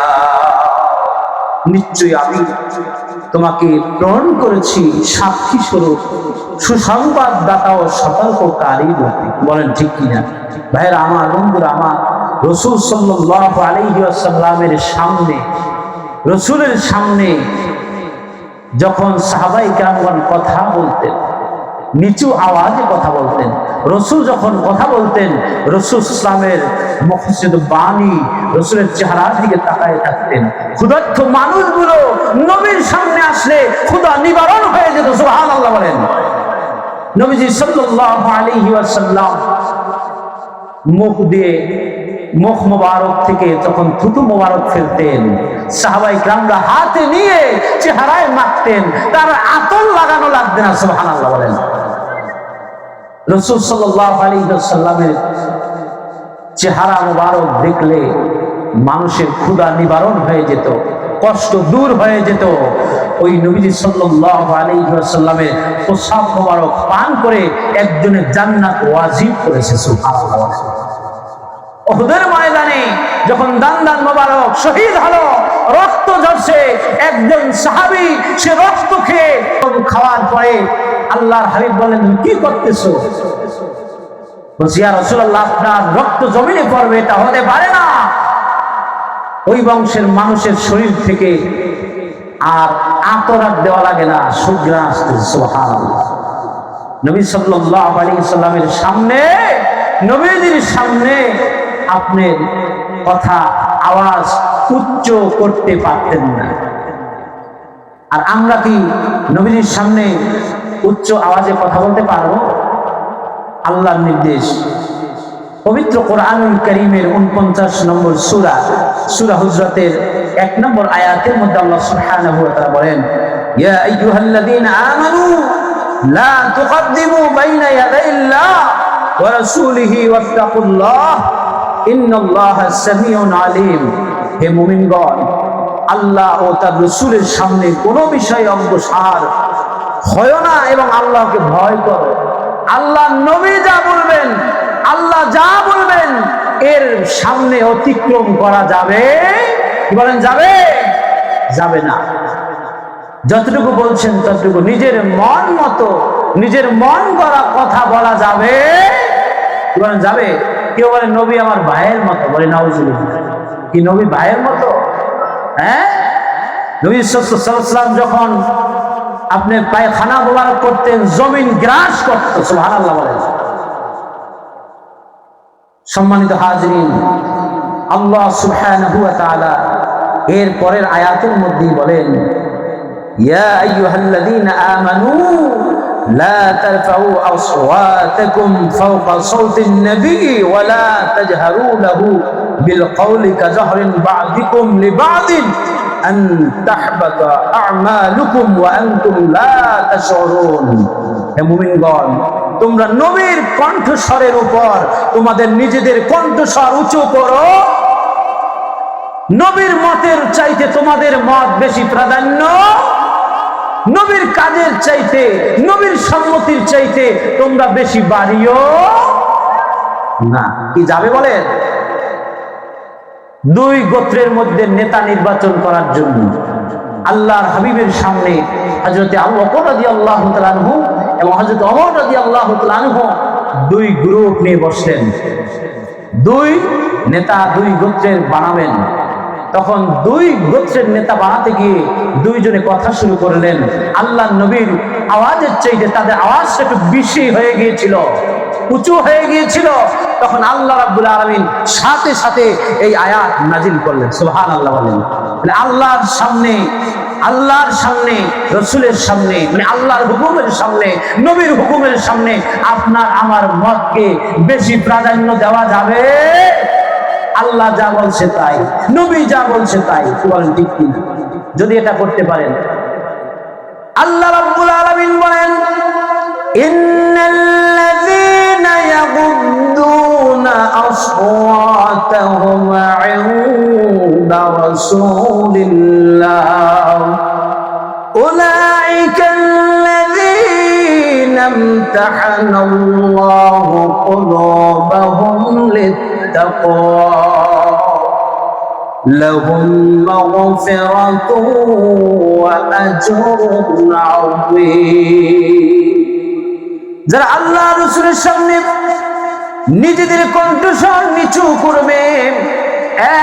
নিশ্চয়ই আমি তোমাকে প্রেরণ করেছি সাক্ষী স্বরূপ, সুসংবাদদাতা ও সতর্ককারী রূপে। বলেন ঠিক কিনা? ভাইরা আমার, বন্ধুরা আমার, রাসূল সাল্লাল্লাহু আলাইহি ওয়াসাল্লামের সামনে, রাসূলের সামনে যখন সাহাবায়ে কেরামগণ কথা বলতেন, নিচু আওয়াজে কথা বলতেন। রসুল যখন কথা বলতেন, রসুল ইসলামের মুখসিদ বাণী, রসুলের চেহারার দিকে তাকায় থাকতেন। ক্ষুধার্ত মানুষগুলো নবীর সামনে আসলে ক্ষুধা নিবারণ হয়ে যেত। সুবহানাল্লাহ বলেন। নবীজি সাল্লাল্লাহু আলাইহি ওয়াসাল্লাম মুখ মোবারক থেকে তখন থুতু মোবারক ফেলতেন, সাহাবায়ে কেরামরা হাতে নিয়ে চেহারায় মাখতেন, তার আতর লাগানো লাগবে না। সুবহানাল্লাহ বলেন। রাসূল সাল্লাল্লাহু আলাইহি ওয়াসাল্লামের চেহারা মোবারক দেখলে মানুষের ক্ষুধা নিবারণ হয়ে যেত, কষ্ট দূর হয়ে যেত। ওই নবীজি সাল্লাল্লাহু আলাইহি ওয়াসাল্লামের প্রসাব মোবারক পান করে একজনের জান্নাত ওয়াজিব করেছে। সুবহানাল্লাহ। উহুদের ময়দানে যখন দান্দান মোবারক শহীদ হলো, রক্ত ঝরছে, একজন সাহাবী সে রক্ত খেয়ে খাওয়ার পরে আল্লাহর হাবিব বলেন, কি করতেছো? বলছি, ইয়া রাসূলুল্লাহ, আপনার রক্ত জমিনে পড়বে, এটা হতে পারে না। ওই বংশের মানুষের শরীর থেকে আর আতর দেওয়া লাগে না, সুঘ্রাণ আসতেছে। সুবহানাল্লাহ। নবী সাল্লাল্লাহু আলাইহি ওয়াসাল্লামের সামনে, নবীজির সামনে আপনার কথা আওয়াজ উচ্চ করতে পারতেন না। আর আমরা কি নবীজির সামনে উচ্চ আওয়াজে কথা বলতে পারবো? আল্লাহর নির্দেশ পবিত্র কোরআনুল কারীমের 49 নম্বর সূরা, সূরা হুজরাতের 1 নম্বর আয়াতের মধ্যে আল্লাহ সুবহানাহু ওয়া তাআলা বলেন, ইয়া আইয়ুহাল্লাযীনা আমানু লা তুকদ্দিমু বাইনা ইয়াদাইল্লাহ ওয়া রাসূলিহি ওয়াত্তাকুল্লাহ ইন্নাল্লাহা সামিউন আলীম। হে মুমিনগণ, আল্লাহ ও তার রাসূলের সামনে কোনো বিষয় অগ্রসর হয় না এবং আল্লাহকে ভয় করো। আল্লাহ নবী যা বলবেন, আল্লাহ যা বলবেন এর সামনে অতিক্রম করা যাবে? কি বলেন, যাবে? যাবে না। যতটুকু বলছেন ততটুকু নিজের মন মতো, নিজের মন গড়া কথা বলা যাবে? কি বলেন, যাবে? কেউ বলে নবী আমার ভাইয়ের মতো, বলে নাউজুবিল্লাহ। কি নবী ভাইয়ের মতো? হ্যাঁ, নবী সাল্লাল্লাহু আলাইহি ওয়াসাল্লাম যখন আপনি পায়খানা মোবারক করতেন, জমিন গ্রাস করত। সুবহানাল্লাহ বলেন। সম্মানিত হাজিরিন, আল্লাহ সুবহানাহু ওয়া তাআলা এর পরের আয়াতের মধ্যে বলেন, ইয়া আইয়ুহাল্লাযীনা আমানু লা তারফাউ আসওয়াতাকুম ফাওকা সাওতিন নবী ওয়া লা তাজহারু লাহু বিল কওলি কাজহরিন বা'দিকুম লিবা'দিন আন তাহবাতা আ'মালুকুম ওয়া আনতুম লা তাশউরুন। হে মুমিনগণ, তোমরা নবীর কণ্ঠস্বরের উপর তোমাদের নিজেদের কণ্ঠস্বর উঁচু করো। নবীর মতের চাইতে তোমাদের মত বেশি প্রাধান্য, নবীর কাজের চাইতে, নবীর সম্মতির চাইতে তোমরা বেশি বাড়িও না। কি যাবে বলেন? দুই গোত্রের মধ্যে নেতা নির্বাচন করার জন্য আল্লাহর হাবিবের সামনে হযরত আবু বকর রাদিয়াল্লাহু তাআলা আনহু এবং হযরত ওমর রাদিয়াল্লাহু তাআলা আনহু দুই গ্রুপ নিয়ে বসলেন। দুই নেতা দুই গোত্রের বানাবেন। তখন দুই গোত্রের নেতা বানাতে গিয়ে দুইজনে কথা শুরু করলেন। আল্লাহর নবীর আওয়াজের চাইতে তাদের আওয়াজটা একটু বেশি হয়ে গিয়েছিল, উঁচু হয়ে গিয়েছিল। তখন আল্লাহ রাব্বুল আলামিন সাথে সাথে এই আয়াত নাজিল করলেন। সুবহানাল্লাহ বলেন। মানে আল্লাহর সামনে, আল্লাহর সামনে, রসুলের সামনে, মানে আল্লাহর হুকুমের সামনে, নবীর হুকুমের সামনে আপনার আমার মতকে বেশি প্রাধান্য দেওয়া যাবে? আল্লাহ যা বলছে তাই, নবী যা বলছে তাই। কি বলেন, ঠিক কিনা? যদি এটা করতে পারেন, আল্লাহ রাব্বুল আলামিন বলেন, ইন্নাল্লাযীনা ইয়াগুদ্দুনা আসওয়াতাহুম ইনদা রাসূলিল্লাহ উলাইকাল্লাযীনা ইমতাহানাল্লাহু কুলুবাহুম লিত্তাকওয়া লাহুম মাগফিরাতুন ওয়া আজরুন আযীম। যারা আল্লাহ রাসূলের সামনে নিজেদের কণ্ঠস্বর নিচু করবে,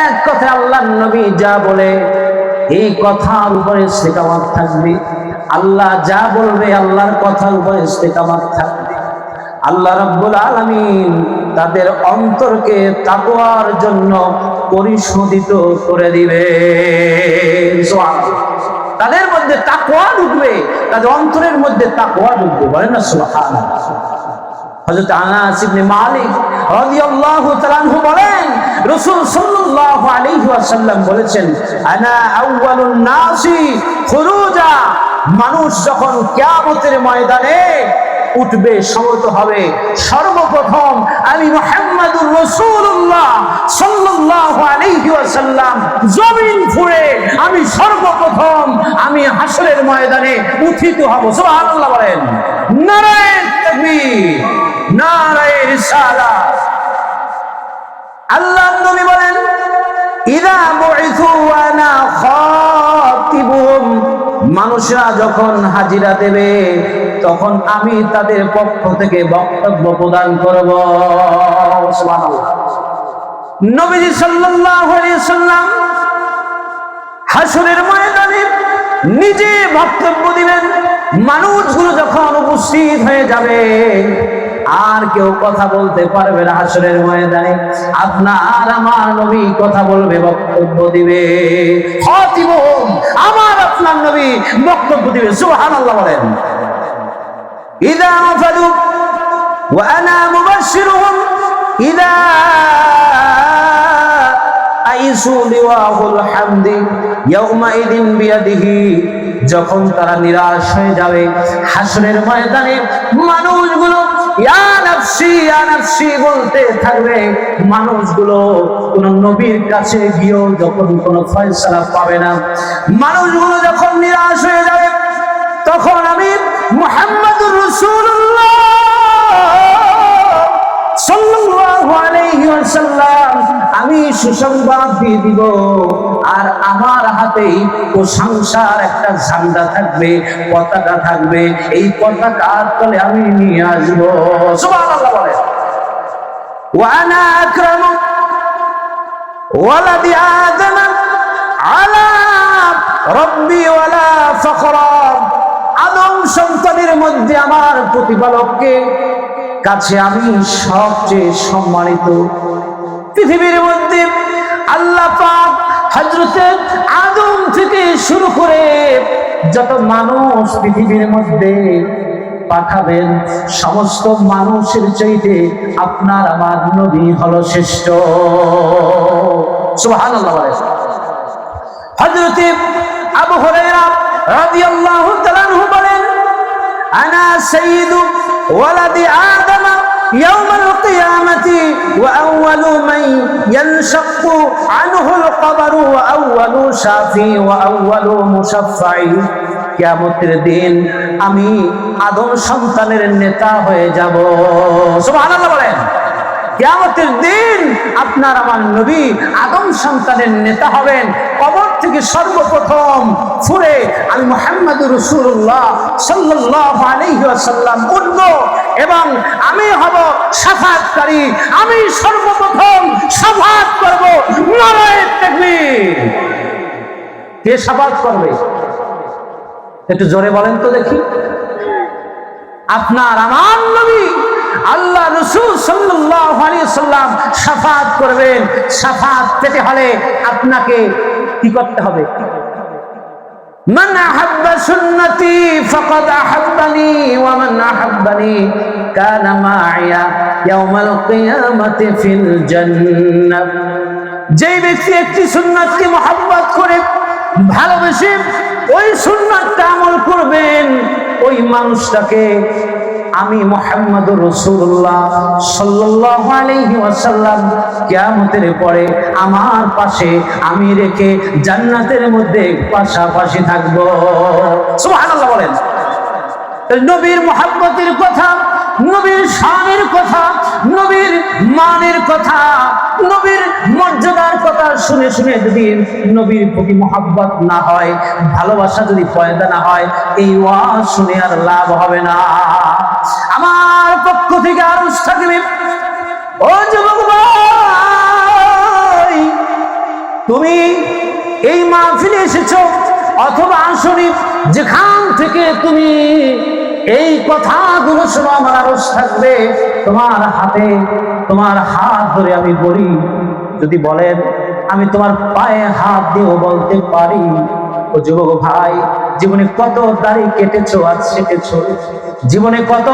এক কথা আল্লাহর নবী যা বলে এই কথার উপরে সেকাওয়াত থাকবে, আল্লাহ যা বলবে আল্লাহর কথার উপর ইস্তেকামাত থাকবে, আল্লাহ রাব্বুল আলামিন তাদের অন্তরকে তাকওয়ার জন্য পরিশোধিত করে দিবে। সুবহানাল্লাহ। তাদের মধ্যে তাকওয়া ঢুকবে, তাদের অন্তরের মধ্যে তাকওয়া ঢুকবে, বলেন না সুবহানাল্লাহ। হযরত আনাস ইবনে মালিক রাদিয়াল্লাহু তাআলা আনহু বলেন, রাসূল সাল্লাল্লাহু আলাইহি ওয়াসাল্লাম বলেছেন, আনা আউয়ালুন নাসি খুরুজা, মানুষ যখন কিয়ামতের ময়দানে উঠবে, সমবেত হবে, সর্বপ্রথম আমি মুহাম্মাদুর রাসূলুল্লাহ সাল্লাল্লাহু আলাইহি ওয়াসাল্লাম জমিন ফুঁড়ে আমি সর্বপ্রথম আমি হাসরের ময়দানে উত্থিত হব। সুবহানাল্লাহ বলেন। নারায়ে তাকবীর, নারায়ে রিসালাত। আল্লাহ নবী বলেন, ইযা বুইসু ওয়া আনা খাতিবুহুম, মানুষরা যখন হাজিরা দেবে তখন আমি তাদের পক্ষ থেকে বক্তব্য প্রদান করব। সুবহানাল্লাহ। নবীজি সাল্লাল্লাহু আলাইহি সাল্লাম হাসরের ময়দানে নিজে বক্তব্য দিবেন। মানুষগুলো যখন উপস্থিত হয়ে যাবে আর কেউ কথা বলতে পারবে না হাসরের ময়দানে, আপনার আমার নবী কথা বলবে, বক্তব্য দিবে। খাতিবুহুম, আমার আপনার নবী বক্তব্য দিবে। সুবহানাল্লাহ বলেন। ইযা আফাদু ওয়া আনা মুবাশশিরুহুম ইযা আইসু লিওয়াহুল হামদি ইয়াউমা ইদিন বিয়াদিহি, যখন তারা নিরাশ হয়ে যাবে হাসরের ময়দানে মানুষগুলো ইয়া নাফসি ইয়া নাফসি বলতে থাকবে। মানুষগুলো কোন নবীর কাছে গিয়েও যখন কোন ফয়সালা পাবে না, মানুষগুলো যখন নিরাশ হয়ে যাবে তখন আমি মুহাম্মাদুর রাসূলুল্লাহ সাল্লাল্লাহু আলাইহি ওয়াসাল্লাম আমি সুসংবাদ দিয়ে দিব, আর আমার হাতেই প্রশংসার একটা ঝান্ডা থাকবে, পতাকা থাকবে, এই পতাকার তলে আমি নিয়ে আসবো। সুবহানাল্লাহ বলে। ওয়া আনা আকরামু ওয়ালাদি আদম আলা রাব্বি ওয়ালা ফখরা, আদম সন্তানের মধ্যে আমার প্রতিপালককে কাছে আমি সবচেয়ে সম্মানিত। পৃথিবীর মধ্যে আল্লাহ পাক হযরতে আদম থেকে শুরু করে যত মানুষ পৃথিবীর মধ্যে পাঠাবেন, সমস্ত মানুষের চাইতে আপনার আমার নবী হলো শ্রেষ্ঠ। সুবহানাল্লাহ। হযরতে আবু হুরায়রা রাদিয়াল্লাহু তাআলা আনহু বলেন, আনা সাইয়্যিদু ওয়ালাদি আদম ইয়াউমাল কিয়ামাতি ওয়া আউয়ালু মান ইয়ানশাক্কু আনহুল কবরু ওয়া আউয়ালু শাফি ওয়া আউয়ালু মুশাফফাই, কিয়ামতের দিন আমি আদম সন্তানের নেতা হয়ে যাব। সুবহানাল্লাহ বলেন। কিয়ামতের দিন আপনার আমার নবী আদম সন্তানের নেতা হবেন। কবর থেকে সর্বপ্রথম ফুরে আমি মুহাম্মাদুর রাসূলুল্লাহ সাল্লাল্লাহু আলাইহি ওয়াসাল্লাম উঠব এবং আমি হব শাফাআতকারী, আমি সর্বপ্রথম শাফাআত করব। নারায়ে তাকবীর। কে শাফাআত করবে? একটু জোরে বলেন তো দেখি। আপনার আমার নবী আল্লাহ রাসূল সাল্লাল্লাহু আলাইহি ওয়াসাল্লাম শাফাআত করবেন। শাফাআত পেতে হলে আপনাকে কি করতে হবে? মান আহাব্বা সুন্নতি ফাকাদ আহাব্বানি ওয়া মান আহাব্বানি কানা মা'ইয়া ইয়াউমাল কিয়ামাতি ফিল জান্নাহ। যে ব্যক্তি একটি সুন্নাতকে মহব্বত করে ভালোবেসে ওই সুন্নাতটা আমল করবেন, ওই মানুষটাকে আমি মুহাম্মাদুর রাসূলুল্লাহ সাল্লাল্লাহু আলাইহি ওয়াসাল্লাম কিয়ামতের পরে আমার পাশে আমি রেখে জান্নাতের মধ্যে পাশাপাশি থাকব। সুবহানাল্লাহ বলেন। নবীর মুহাব্বতের কথা, নবীর শানের কথা, নবীর মানের কথা, নবীর মর্যাদার কথা শুনে শুনে যদি নবীর প্রতি মুহাব্বত না হয়, ভালোবাসা যদি পয়দা না হয়, এই ওয়াজ শুনে আর লাভ হবে না। আমার পক্ষ থেকে আরজ থাকবে, ও যুবক ভাই, তুমি এই মাহফিলে এসেছো অথবা আসনি, যেখান থেকে তুমি এই কথাগুলো শোনো আমার আরশ থাকবে তোমার হাত ধরে আমি বলি, যদি বলেন আমি তোমার পায়ে হাত দিয়েও বলতে পারি, ও যুবক ভাই, জীবনে কত দাড়ি কেটেছো আর সেটেছো, জীবনে কত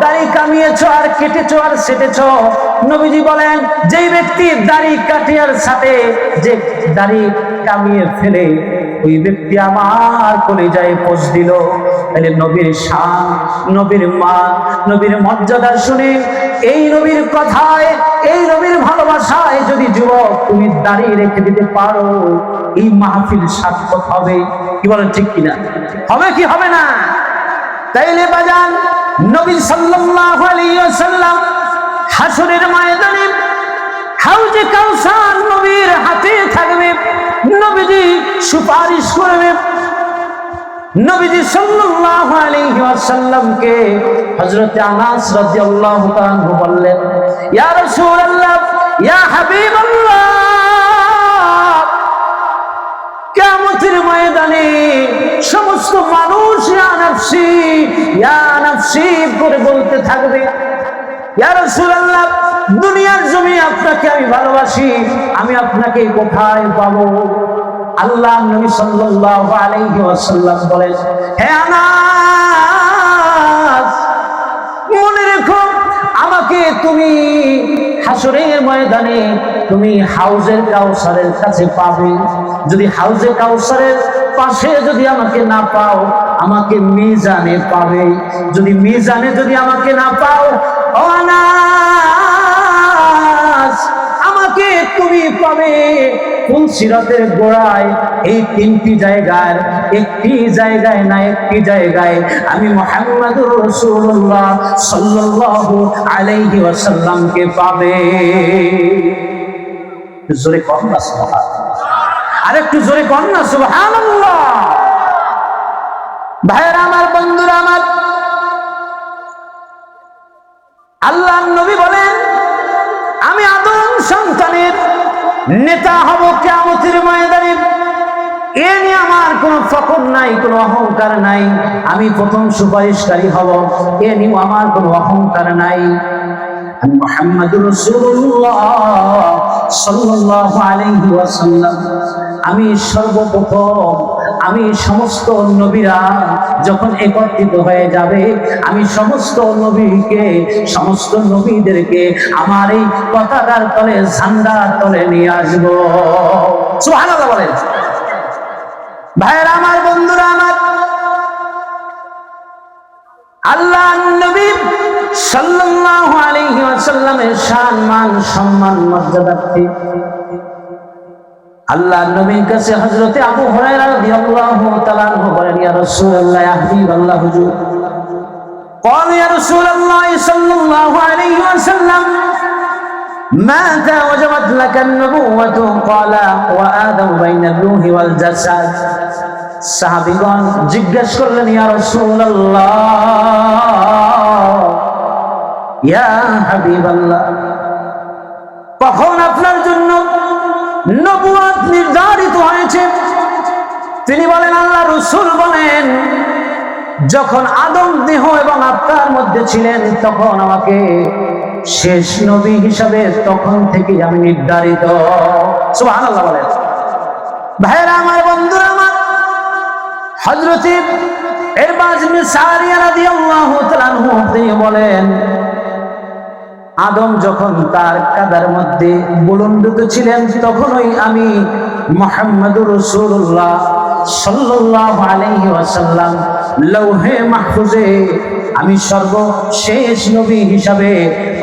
দাড়ি কামিয়েছো আর কেটেছো আর সেটেছো। নবীজি বলেন, যেই ব্যক্তি দাড়ি কাটে আর সাথে যে দাড়ি কামিয়ে ফেলে, ওই ব্যক্তি আমার কলিজায় পোষ দিল। তাহলে নবীর শান, নবীর মান, নবীর মর্যাদা শুনে, এই নবীর কথায়, এই নবীর ভালোবাসায় যদি যুবক তুমি দাঁড়িয়ে রেখে দিতে পারো, এই মাহফিল সার্থক হবে। কি বলেন, ঠিক কিনা? হবে কি হবে না? তাইলে বাজান, নবী সাল্লাল্লাহু আলাইহি ওয়াসাল্লাম হাসরের ময়দানে হাউজে কাউসার নবীর হাতে থাকবে, নবীজি সুপারিশ করবে। নবীজি সাল্লাল্লাহু আলাইহি ওয়াসাল্লামকে হযরত আনাস রাদিয়াল্লাহু তাআলা বললেন, ইয়া রাসূলুল্লাহ, ইয়া হাবিবাল্লাহ, কিয়ামতের ময়দানে সমস্ত মানুষ ইয়া নাফসি করে বলতে থাকবে, ইয়া রাসূলুল্লাহ, দুনিয়ার জমি আপনাকে আমি ভালোবাসি, আমি আপনাকে কোথায় পাবো? আল্লাহ নবী সাল্লাল্লাহু আলাইহি ওয়াসাল্লাম বলেন, হে আনাস, মনে রেখো, আমাকে তুমি হাসরের ময়দানে তুমি হাউজের কাউসারের কাছে পাবে। যদি হাউজে কাউসারের পাশে যদি আমাকে না পাও, আমাকে মিজানে পাবে। যদি মিজানে যদি আমাকে না পাও, ও আনাস, আমাকে তুমি পাবে ফুলসিরাতের গোড়ায়। এই তিনটি জায়গার একটি জায়গায় না একটি জায়গায় আমি মুহাম্মদুর রাসূলুল্লাহ সাল্লাল্লাহু আলাইহি ওয়াসাল্লামকে পাবে। জোরে কর না সুবহানাল্লাহ, আরেকটু জোরে কর না সুবহানাল্লাহ। ভাইরা আমার, বন্ধুরা আমার, আল্লাহর নবী বলেন, আমি আদম সন্তানের নেতা হব কিয়ামতের ময়দানে। এ নিয়ে আমার কোনো ফখর নাই, কোনো অহংকার নাই। আমি প্রথম সুপারিশকারী হব, এ নিয়ে আমার কোনো অহংকার নাই। আমি মুহাম্মদুর রাসূলুল্লাহ সাল্লাল্লাহু আলাইহি ওয়াসাল্লাম, আমি সর্বপ্রথম, আমি সমস্ত নবীরা যখন একত্রিত হয়ে যাবে, আমি সমস্ত নবীকে, সমস্ত নবীদেরকে আমার এই পতাকার তলে, ঝান্ডার তলে নিয়ে আসবো। সুবহানাল্লাহ বলেন। ভাইরা আমার, বন্ধুরা আমার, আল্লাহ নবী সাল্লাল্লাহু আলাইহি ওয়াসাল্লামের শান, মান, সম্মান, মর্যাদা ঠিক আল্লাহ নবীর কাছে হযরত আবু হুরায়রা রাদিয়াল্লাহু তাআলা আনহু বলেন, ইয়া রাসূলুল্লাহ, ইয়া হাবিবাল্লাহ, হুজুর قال يا رسول الله صلى الله عليه وسلم ماذا وجبت لك النبوة؟ قال وآدم بين الروح والجسد। সাহাবীগণ জিজ্ঞেস করলেন, ইয়া রাসূলুল্লাহ, ইয়া হাবিবাল্লাহ, কখন আপনার জন্য নবুয়ত নির্ধারিত হয়েছে? তিনি বলেন, আল্লাহ রাসূল বলেন, যখন আদম দেহ এবং আত্মার মধ্যে ছিলেন, তখন আমাকে শেষ নবী হিসাবে তখন থেকে আমি নির্ধারিত। সুবহানাল্লাহ বলেন। ভাইরা আমার, বন্ধুরা আমার, হযরত ইরবাজ ইবনে সারিয়া রাদিয়াল্লাহু তাআলা আনহু তিনি বলেন, আদম যখন তার কাদার মধ্যে বুলন্দিত ছিলেন, তখনই আমি মুহাম্মদুর রাসূলুল্লাহ সাল্লাল্লাহু আলাইহি ওয়াসাল্লাম লৌহে মাহফুজে আমি সর্বশেষ নবী হিসাবে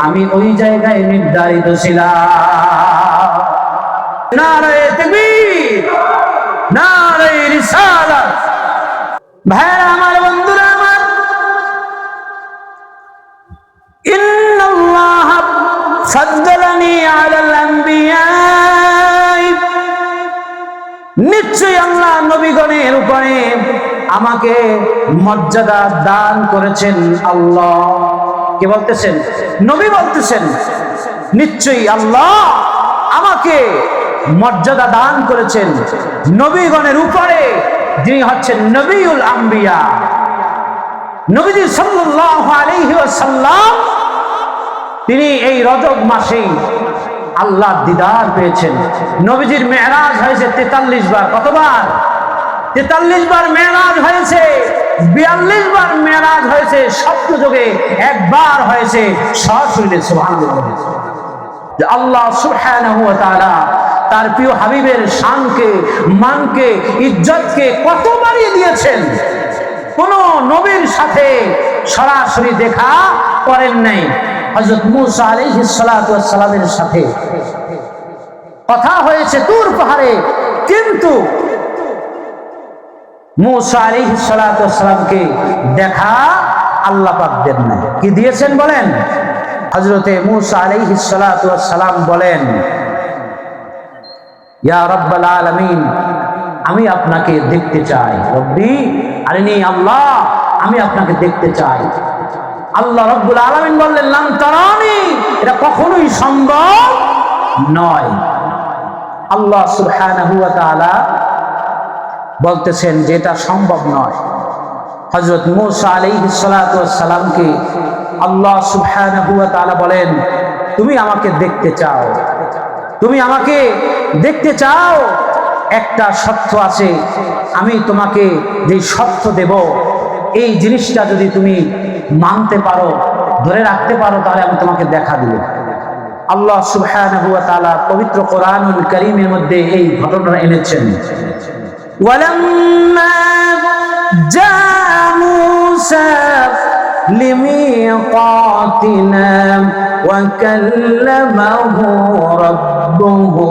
আমি ওই জায়গায় নির্ধারিত ছিলাম। নারায়ে তাকবীর, নারায়ে রিসালাত। ভাইরা আমার, বন্ধুরা আমার, ইন্নাল্লাহ ফাদ্দালানি আলাল আম্বিয়া, নিশ্চয়ই আল্লাহ নবীগণের উপরে আমাকে মর্যাদা দান করেছেন। আল্লাহ কে বলতেছেন? নবী বলতেছেন, নিশ্চয়ই আল্লাহ আমাকে মর্যাদা দান করেছেন নবীগণের উপরে। যিনি হচ্ছেন নবিউল আম্বিয়া। নবীজি সাল্লাল্লাহু আলাইহি ওয়াসাল্লাম তিনি এই রজব মাসেই আল্লাহর দিদার পেয়েছেন। নবীজির মেরাজ হয়েছে 43 বার। কতবার? 43 বার মেরাজ হয়েছে, 42 বার মেরাজ হয়েছে, স্বপ্নযোগে একবার হয়েছে, সরাসরি সুবহানাল্লাহ। যে আল্লাহ সুবহানাহু ওয়া তাআলা তার প্রিয় হাবিবের শানকে, মানকে, ইজ্জতকে কত বাড়িয়ে দিয়েছেন। কোন নবীর সাথে সরাসরি দেখা করেন নাই। হযরত মূসা আলাইহিস সালাতু ওয়াস সালামের সাথে কথা হয়েছে তুর পাহাড়ে, কিন্তু মূসা আলাইহিস সালাতু ওয়াস সালামকে দেখা আল্লাহ পাক দেন না। কি দিয়েছেন বলেন? হযরতে মূসা আলাইহিস সালাতু ওয়াস সালাম বলেন, ইয়া রাব্বাল আলামিন, আমি আপনাকে দেখতে চাই। রব্বি আরিনি, আল্লাহ আমি আপনাকে দেখতে চাই। আল্লাহ রাব্বুল আলামিন বললেন, লান তারানি, এটা কখনোই সম্ভব নয়। আল্লাহ সুবহানাহু ওয়া তাআলা বলতেছেন যে এটা সম্ভব নয়। হযরত মূসা আলাইহিস সালাতু ওয়াস সালামকে আল্লাহ সুবহানাহু ওয়া তাআলা বলেন, তুমি আমাকে দেখতে চাও, তুমি আমাকে দেখতে চাও, একটা শর্ত আছে, আমি তোমাকে যে শর্ত দেব, এই জিনিসটা যদি তুমি মানতে পারো, ধরে রাখতে পারো, তাহলে আমি তোমাকে দেখা দিব। আল্লাহ সুবহানাহু ওয়া তাআলা পবিত্র কোরআনুল কারীমের মধ্যে এই ঘটনা এনেছেন। ওয়ালাম্মা জা মূসা লিমিকাতিনা ওয়া কাল্লামাহু রাব্বুহু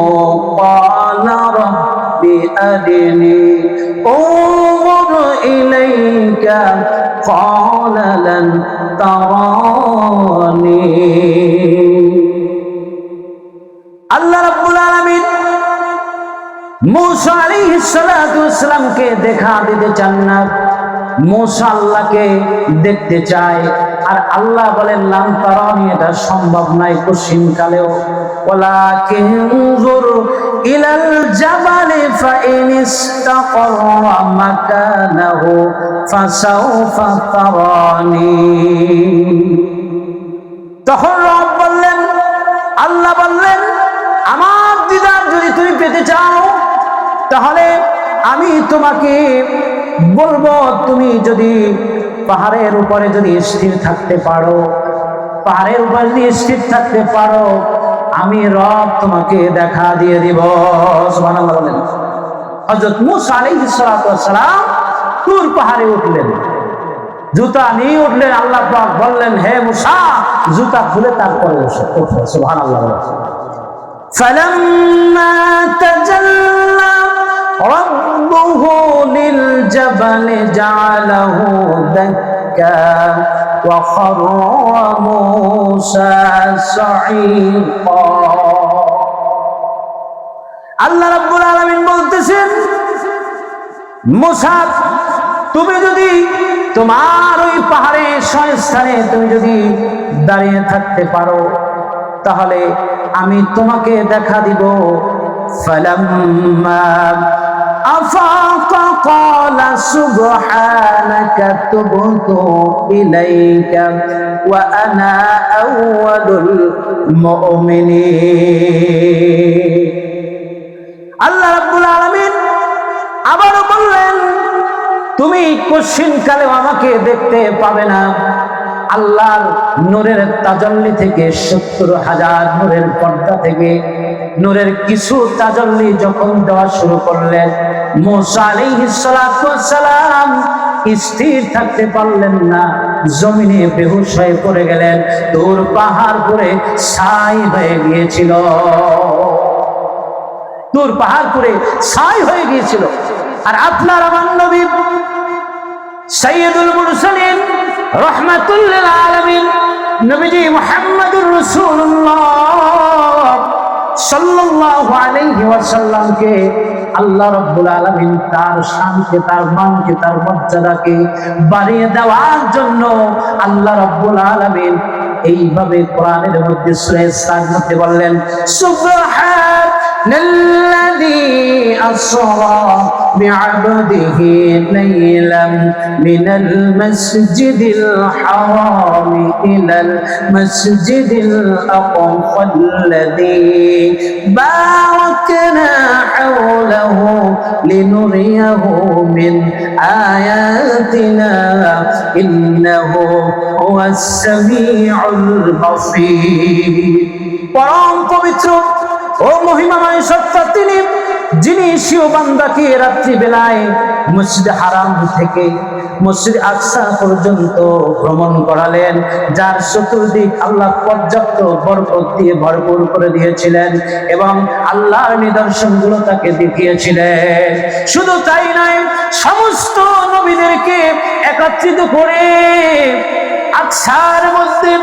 ক্বালা রাব্বি আরিনি انظر إليك قال لن تراني। আল্লাহ রাব্বুল আলামিন মূসা আলাইহিস সালাতু ওয়াস সালামকে দেখা দিতে চান না, মূসা আল্লাহকে দেখতে চায়। আর আল্লাহ বলেন, লান তারানি, এটা সম্ভব নয় কোশ্চিন কালেও। ওয়ালাকিন যুর ইলাল জাবালি ফাইন ইসতাকাররা মাকানাহু ফাসাউফা তারানি। তখন রব বললেন, আল্লাহ বললেন, আমার দিদার যদি তুমি পেতে চাও, তাহলে আমি তোমাকে বলবো, তুমি যদি পাহাড়ের উপরে যদি স্থির থাকতে পারো, পাহাড়ের উপরে যদি স্থির থাকতে পারো, আমি রব তোমাকে দেখা দিয়ে দিব। সুবহানাল্লাহ বলেন। হযরত মূসা আলাইহিস সালাতু ওয়াস সালাম তুর পাহাড়ে উঠলেন, জুতা নিয়ে উঠলেন। আল্লাহ পাক বললেন, হে মূসা, জুতা খুলে তারপরে ওঠো। সুবহানাল্লাহ। ফালাম্মা তাজাল্লা ربه للجبل جعله دكا وخر موسى صعيقا। আল্লাহ রাব্বুল আলামিন বলতেছেন, মূসা, তুমি যদি তোমার ওই পাহাড়ের স্থানে তুমি যদি দাঁড়িয়ে থাকতে পারো, তাহলে আমি তোমাকে দেখা দিব। فلما أفاق قال سبحانك تبت إليك وأنا أول المؤمنين। আল্লাহ রাব্বুল আলামিন আবারও বললেন, তুমি কোশ্চিন কালেও আমাকে দেখতে পাবে না। আল্লাহর নূরের তাজাল্লি থেকে 70,000 নূরের পর্দা থেকে নূরের কিছু তাজাল্লি যখন দেওয়া শুরু করলেন, মূসা আলাইহিস সালাতু ওয়াস সালাম স্থির থাকতে পারলেন না, জমিনে বেহুশ হয়ে পড়ে গেলেন। তুর পাহাড় পুরে ছাই হয়ে গিয়েছিল, তুর পাহাড় পুরে ছাই হয়ে গিয়েছিল। আর আপনার আমার নবী সাইয়্যিদুল মুরসালিন রাহমাতুল লিল আলামিন নবীজি মুহাম্মদুর রাসূলুল্লাহ সাল্লাল্লাহু আলাইহি ওয়াসাল্লামকে আল্লাহ রাব্বুল আলামিন তার শানকে, তার মানকে, তার মর্যাদাকে বাড়িয়ে দেওয়ার জন্য আল্লাহ রাব্বুল আলামিন এইভাবে কোরআনের মধ্যে সূরা ইসরার মধ্যে বললেন, সুবহানাল্লাযী আসরা بعبده ليلا من المسجد الحرام إلى المسجد الأقصى الذي باركنا حوله لنريه من آياتنا إنه هو السميع البصير পরম পবিত্র ও মহিমাময় সত্তা তিনি, যিনি স্বীয় বান্দাকে রাত্রি বেলায় মসজিদ হারাম থেকে মসজিদ আকসা পর্যন্ত ভ্রমণ করালেন, যার চতুর্দিক আল্লাহ পর্যাপ্ত বরকত দিয়ে ভরপুর করে দিয়েছিলেন এবং আল্লাহর নিদর্শনগুলো তাকে দেখিয়েছিলেন। শুধু তাই নয়, সমস্ত নবীদেরকে একত্রিত করে আকসার মধ্যে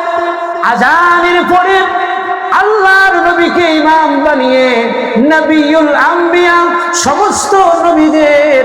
আজানের পরে আল্লাহর নবীকে ইমাম বানিয়ে নবিউল আম্বিয়া, সমস্ত নবীদের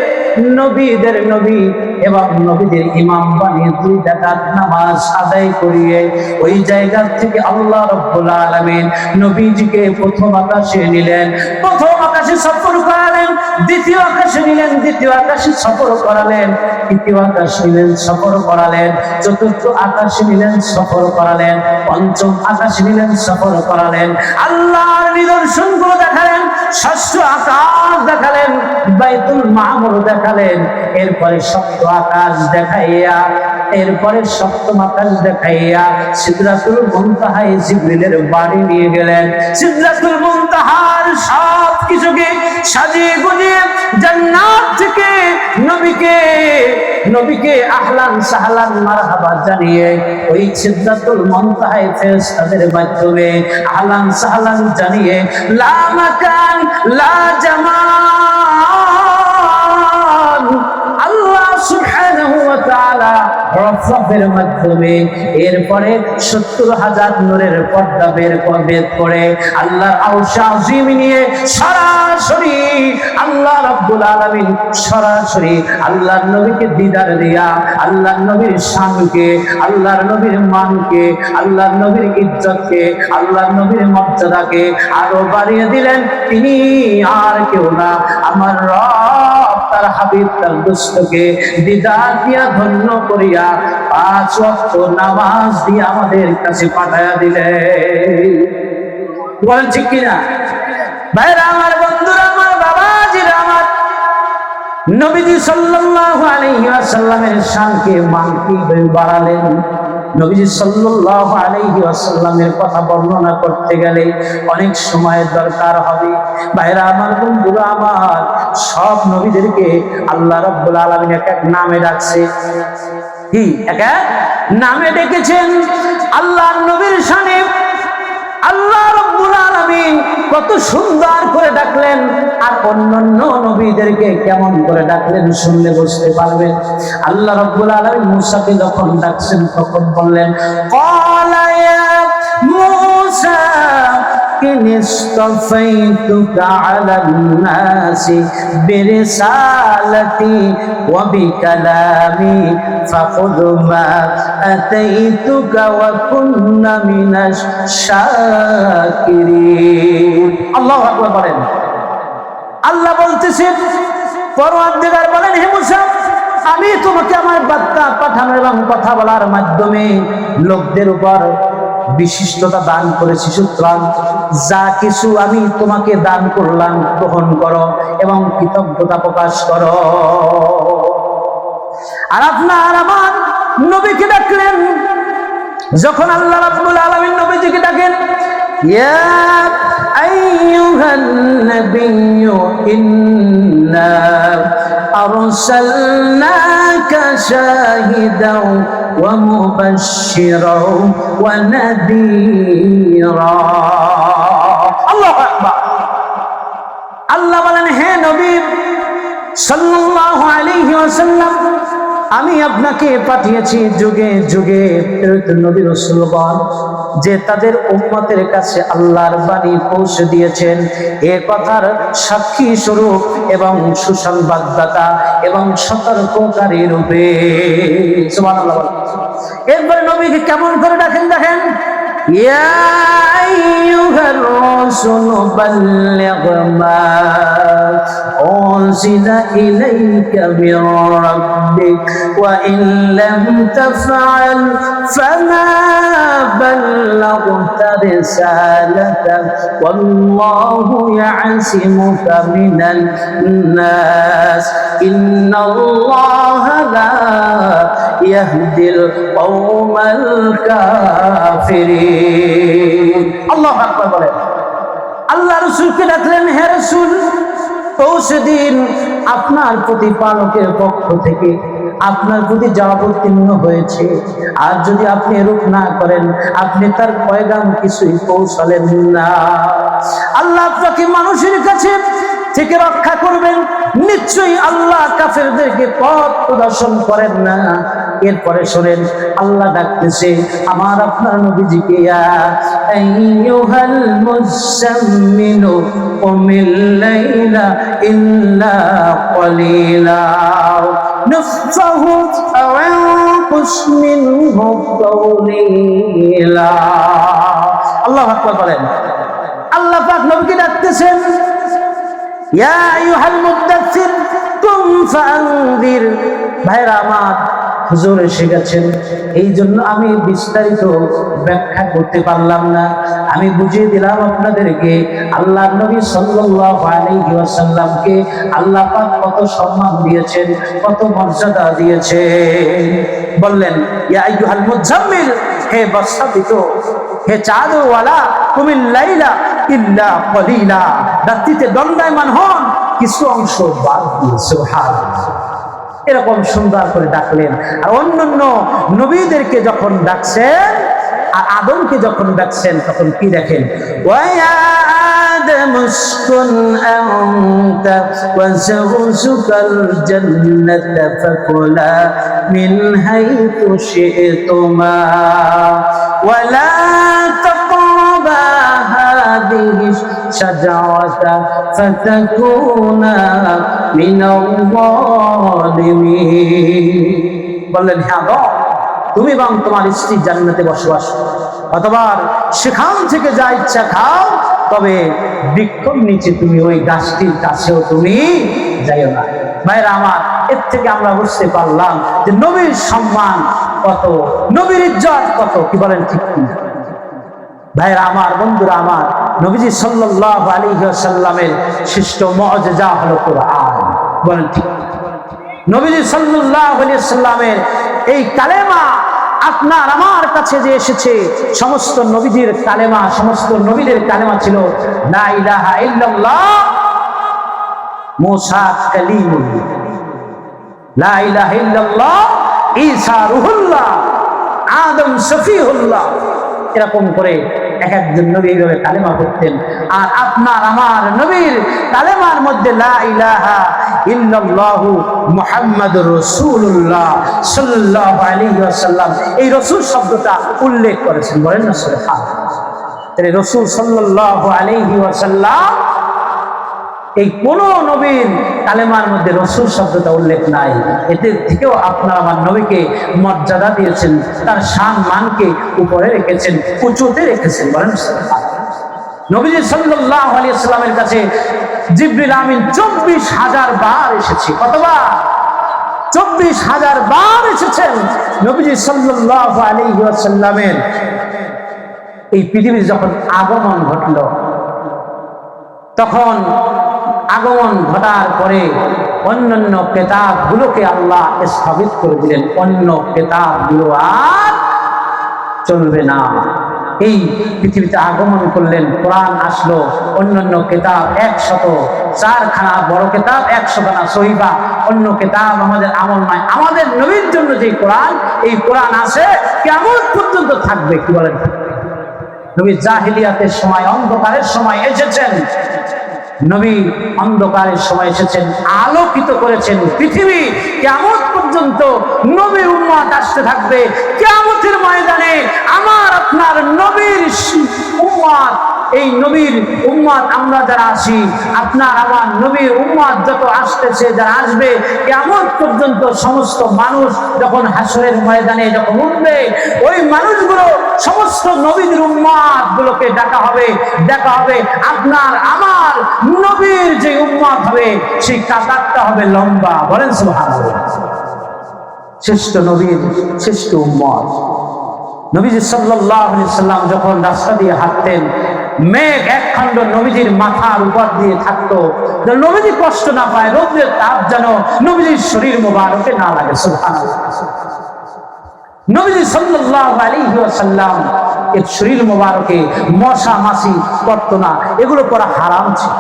নবী এবং নবীদের ইমাম বানিয়ে 2 রাকাত নামাজ আদায় করিয়ে ওই জায়গা থেকে আল্লাহ রাব্বুল আলামিন নবীজিকে প্রথম আকাশে নিলেন, প্রথম আকাশে সফর করালেন, দ্বিতীয় আকাশে নিলেন, দ্বিতীয় আকাশে সফর করালেন, তৃতীয় আকাশে নিলেন, সফর করালেন, চতুর্থ আকাশে নিলেন, সফর করালেন, পঞ্চম আকাশে নিলেন, সফর করালেন, আল্লাহর নিদর্শনগুলো দেখালেন, ষষ্ঠ আকাশ দেখালেন, বাইতুল মামুর দেখালেন, এরপরে সপ্তম আকাশ দেখাইয়া, এরপরে সপ্তম আকাশ দেখাইয়া সিদরাতুল মুনতাহায় জিবরিলের বাড়ি নিয়ে গেলেন। সিদরাতুল মুনতাহার সব কিছুকে সাজিয়ে গুজিয়ে জান্নাত থেকে নবীকে আহলান সাহলান মারহাবা জানিয়ে ওই সিদরাতুল মুনতাহায় ফেরেশতাদের মাধ্যমে আহলান সাহলান জানিয়ে লা মাকান লা জামান আল্লাহ সুবহানাহু ওয়া তাআলা রফের মাধ্যমে এরপরে 70,000 নূরের পর্দা বের করে আল্লাহর আরশ আজিম নিয়ে সরাসরি আল্লাহ রাব্বুল আলামিন সরাসরি আল্লাহর নবীকে দিদার দিয়া আল্লাহর নবীর শানকে, আল্লাহর নবীর মানকে, আল্লাহর নবীর ইজ্জতকে, আল্লাহর নবীর মর্যাদাকে আরো বাড়িয়ে দিলেন। তিনি আর কেউ না, আমার রব তার হাবিব তার দোস্তকে দিদার দিয়া ধন্য করিয়া 5 ওয়াক্ত নামাজ দিয়ে আমাদের কাছে পাঠায়া দিলেন। বলেন ঠিক কিনা? ভাইরা আমার, বন্ধুরা আমার, বাবাজিরা আমার, নবীজি সাল্লাল্লাহু আলাইহি ওয়াসাল্লামের শানকে মানকে বাড়ালেন। নবীজি সাল্লাল্লাহু আলাইহি ওয়াসাল্লামের কথা বর্ণনা করতে গেলে অনেক সময়ের দরকার হবে। ভাইরা আমার, বন্ধুরা আমার, সব নবীদেরকে আল্লাহ রাব্বুল আলামিন এক এক নামে ডাকছে। কি এক এক নামে ডেকেছেন। আল্লাহর নবীর শানে আল্লাহ রাব্বুল আলামিন কত সুন্দর করে ডাকলেন, আর অন্যান্য নবীদেরকে কেমন করে ডাকলেন শুনলে বুঝতে পারবেন। আল্লাহ রাব্বুল আলামিন মূসাকে যখন ডাকছেন তখন বললেন, ক্বালা ইয়া মূসা ইন্নী ইসতাফাইতুকা আলান নাসি বিরিসালাতি ওয়া বিকালামি ফাখুয মা আতাইতুকা ওয়া কুন মিনাশ শাকিরিন। আল্লাহু আকবার বলেন। আল্লাহ বলতেছেন, পরওয়ারদিগার বলেন, হে মূসা, আমি তোমাকে আমার বার্তা পাঠানো এবং কথা বলার মাধ্যমে লোকদের উপর বিশিষ্টতা দান করেছি, সুতরাং যা কিছু আমি তোমাকে দান করলাম গ্রহণ করো এবং কৃতজ্ঞতা প্রকাশ করো। আর আপনার আমার নবীকে ডাকলেন, যখন আল্লাহ রাব্বুল আলামিন নবীজিকে ডাকেন, ইয়া আইয়ুহান নাবিয়্যু ইন্না আরসালনাকা শাহিদাও ওয়া মুবাশশিরাও ওয়া নাযীরা। আল্লাহু আকবার। আল্লাহ বলেন, হে নবী সাল্লাল্লাহু আলাইহি ওয়াসাল্লাম, আমি আপনাকে পাঠিয়েছি যুগে যুগে প্রেরিত নবী রাসূলগণ, যে তাদের উম্মতের কাছে আল্লাহর বাণী পৌঁছে দিয়েছেন, এ কথার সাক্ষী স্বরূপ এবং সুসংবাদদাতা এবং সতর্ককারী রূপে। সুবহানাল্লাহ। এরপরে নবীকে কেমন করে ডাকেন দেখেন, ইয়া আইয়ুহার রাসূল বাল্লিগ মা উনজিলা ইলাইকা মির রাব্বিক ওয়া ইন লাম তাফআল ফামা বাল্লাগতা রিসালাতা ওয়াল্লাহু ইয়াসিমুকা মিনান নাস ইন্নাল্লাহা লা ইয়াহদিল কওমাল কাফিরিন। আল্লাহু আকবার বলেন। আল্লাহ রাসূলকে ডাকলেন, হে রাসূল, সেদিন আপনার প্রতিপালকের পক্ষ থেকে আপনার প্রতি জবাব উত্তীর্ণ হয়েছে, আর যদি আপনি এরূপ না করেন আপনি তার পয়গাম কিছুই পৌঁছালেন না। আল্লাহ আপনাকে মানুষের কাছে থেকে রক্ষা করবেন, নিশ্চয়ই আল্লাহ কাফেরদেরকে পথ প্রদর্শন করেন না। এরপরে শোনেন, আল্লাহ ডাকতেছে আমার আপনার নবীজিকে, ইয়া আইয়ুহাল মুযাম্মিলু কুমিল লাইলা ইল্লা ক্বালিলা নিসফাহু আও ইনকুস মিনহু ক্বালিলা। আল্লাহু আকবার বলেন। আল্লাহ পাক নবীকে ডাকতেছেন, ইয়া আইয়ুহাল মুদ্দাসসির কুম ফাআনযির। ভাইরা আমার, হুজুর এসে গেছেন, এই জন্য আমি বিস্তারিত ব্যাখ্যা করতে পারলাম না। আমি বুঝিয়ে দিলাম আপনাদেরকে আল্লাহর নবী সাল্লাল্লাহু আলাইহি ওয়াসাল্লামকে আল্লাহ পাক কত সম্মান দিয়েছেন, কত মর্যাদা দিয়েছেন। বললেন, ইয়া আইয়ুহাল মুযাম্মিল, হে বর্ষাবিত, হে চাদরওয়ালা, কুমিল লাইলা ইল্লা ক্বালিলা, রাত্রিতে দণ্ডায়মান হন, কিছু অংশ বাদ দিয়ে। সুবহানাল্লাহ। এরকম সুন্দর করে ডাকলেন। আর অন্যান্য নবীদেরকে যখন ডাকছেন আর আদমকে যখন ডাকছেন তখন কি দেখেন, ওয়া আদম উসকুন আনতা ওয়া যাওজুকাল জান্নাতা ফাকুলা মিন হাইতু শি'তুমা ওয়া লা তাকরাবা হাযিহি শাজারাতা ফাতাকুনা মিনাল যালিমিন। বললেন, হে আদম, তুমি এবং তোমার স্ত্রী জান্নাতে বসবাস করো, অথবা সেখান থেকে যা ইচ্ছা খাও, তবে বৃক্ষর নিচে তুমি ওই গাছটির কাছেও তুমি যাইও না। ভাইরা আমার, এর থেকে আমরা বুঝতে পারলাম যে নবীর সম্মান কত, নবীর ইজ্জত কত। কি বলেন ঠিক কি? ভাইরা আমার, বন্ধুরা আমার, নবীজি সাল্লাল্লাহু আলাইহি ওয়াসাল্লামের শ্রেষ্ঠ মুআজিজা হলো কোরআন। বলেন ঠিক? নবীজি সাল্লাল্লাহু আলাইহি ওয়াসাল্লামের এই কালেমা আপনার আমার কাছে যে এসেছে, সমস্ত নবীদের কালেমা, সমস্ত নবীদের কালেমা ছিল লা ইলাহা ইল্লাল্লাহ মুসা কালিমুল্লাহ, লা ইলাহা ইল্লাল্লাহ ঈসা রূহুল্লাহ, আদম শফিউল্লাহ। এরকম করে এক একজন নবী এইভাবে কালেমা পড়তেন। আর আপনার আমার নবীর কালেমার মধ্যে লা ইলাহা ইল্লাল্লাহু মুহাম্মাদুর রাসূলুল্লাহ সাল্লাল্লাহু আলাইহি ওয়াসাল্লাম, এই রাসূল শব্দটা উল্লেখ করেছেন। বলেন না সুবহানাল্লাহ। তাহলে রাসূল সাল্লাল্লাহু আলাইহি ওয়াসাল্লাম, এই কোন নবীর কালেমার মধ্যে রাসূল শব্দটা উল্লেখ নাই। এতে থেকেও আপনার আমার নবীকে মর্যাদা দিয়েছেন, তার শান মানকে উপরে রেখেছেন, উঁচুতে রেখেছেন। বলেন সুবহানাল্লাহ। নবীজি সাল্লাল্লাহু আলাইহি ওয়াসাল্লামের কাছে জিবরিল আমিন 24,000 বার এসেছে। কতবার? 24,000 বার এসেছেন। নবীজি সাল্লাল্লাহু আলাইহি ওয়াসাল্লামের এই পৃথিবীর যখন আগমন ঘটল, তখন আগমন ঘটার পরে অন্যান্য কিতাবগুলোকে আল্লাহ স্থগিত করে দিলেন। অন্য কিতাবগুলো আর চলবে না। এই পৃথিবীতে আগমন করলেন, কোরআন আসলো। অন্যান্য কিতাব 104খানা বড় কিতাব, 100খানা সহিফা, অন্য কিতাব আমাদের আমল নাই। আমাদের নবীর জন্য যে কোরআন, এই কোরআন আছে, কিয়ামত পর্যন্ত থাকবে। কি বলেন? নবী জাহিলিয়াতের সময়, অন্ধকারের সময় এসেছেন। নবী অন্ধকারের সময় এসেছেন, আলোকিত করেছেন পৃথিবী। কিয়ামত পর্যন্ত নবীর উম্মত আসতে থাকবে। কিয়ামতের ময়দানে আমার আপনার নবীর উম্মত এই নবীর উম্মত আমরা যারা আসি, আপনার আমার নবীর উম্মত যত আসতেছে, যারা আসবে, কিয়ামত পর্যন্ত সমস্ত মানুষ যখন হাসরের ময়দানে যখন উঠবে, ওই মানুষগুলো সমস্ত নবীর উম্মত গুলোকে ডাকা হবে, দেখা হবে আপনার আমার নবীর যে উম্মত হবে সেই কাতারটা হবে লম্বা। বলেন সুবহানাল্লাহ। শ্রেষ্ঠ নবীর শ্রেষ্ঠ উম্মত। নবীজি সাল্লাল্লাহু আলাইহি সাল্লাম যখন রাস্তা দিয়ে হাঁটতেন, মেঘ একখণ্ড নবীজির মাথার উপর দিয়ে থাকতো, নবীজি কষ্ট না পায়, রোদের তাপ যেন নবীজির শরীর মোবারকে না লাগে। সুবহানাল্লাহ। নবীজি সাল্লাল্লাহু আলাইহি ওয়াসাল্লাম এর শরীর মোবারকে মশা মাছি পড়তো না, এগুলো করা হারাম ছিল।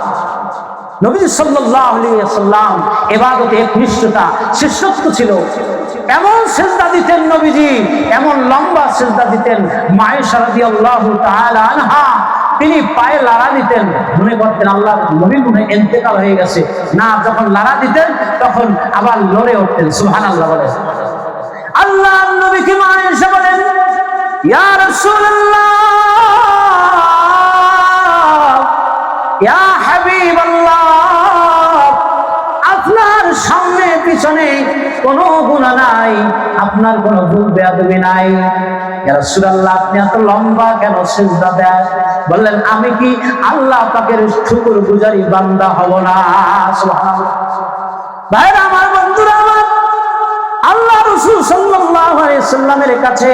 নবীজি সাল্লাল্লাহু আলাইহি ওয়াসাল্লাম ইবাদতে একনিষ্ঠতা, শ্রেষ্ঠত্ব ছিল। এমন সিজদা দিতেন নবীজি, এমন লম্বা সিজদা দিতেন, আয়েশা রাদিয়াল্লাহু তাআলা আনহা তিনি পায়ে লাড়া দিতেন, মনে করতেন আল্লাহ নবী মনে ইন্তেকাল হয়ে গেছে। না, যখন লাড়া দিতেন তখন আবার লড়ে উঠতেন। সুবহানাল্লাহ বলেন। আল্লাহর নবীকে আয়েশা বলেন, ইয়া রাসূলুল্লাহ, ইয়া হাবিবাল্লাহ, আপনার সামনে পিছনে কোনো গুনাহ নাই, আপনার কোনো ভুল বেয়াদবি নাই। ইয়া রাসূলুল্লাহ, আপনি এত লম্বা কেন সিজদা দেন? বললেন, আমি কি আল্লাহ পাকের শুকরগুজারি বান্দা হব না? সুবহানাল্লাহ। ভাইরা আমার, বন্ধুরা আমার, আল্লাহ রাসূল সাল্লাল্লাহু আলাইহি সাল্লামের কাছে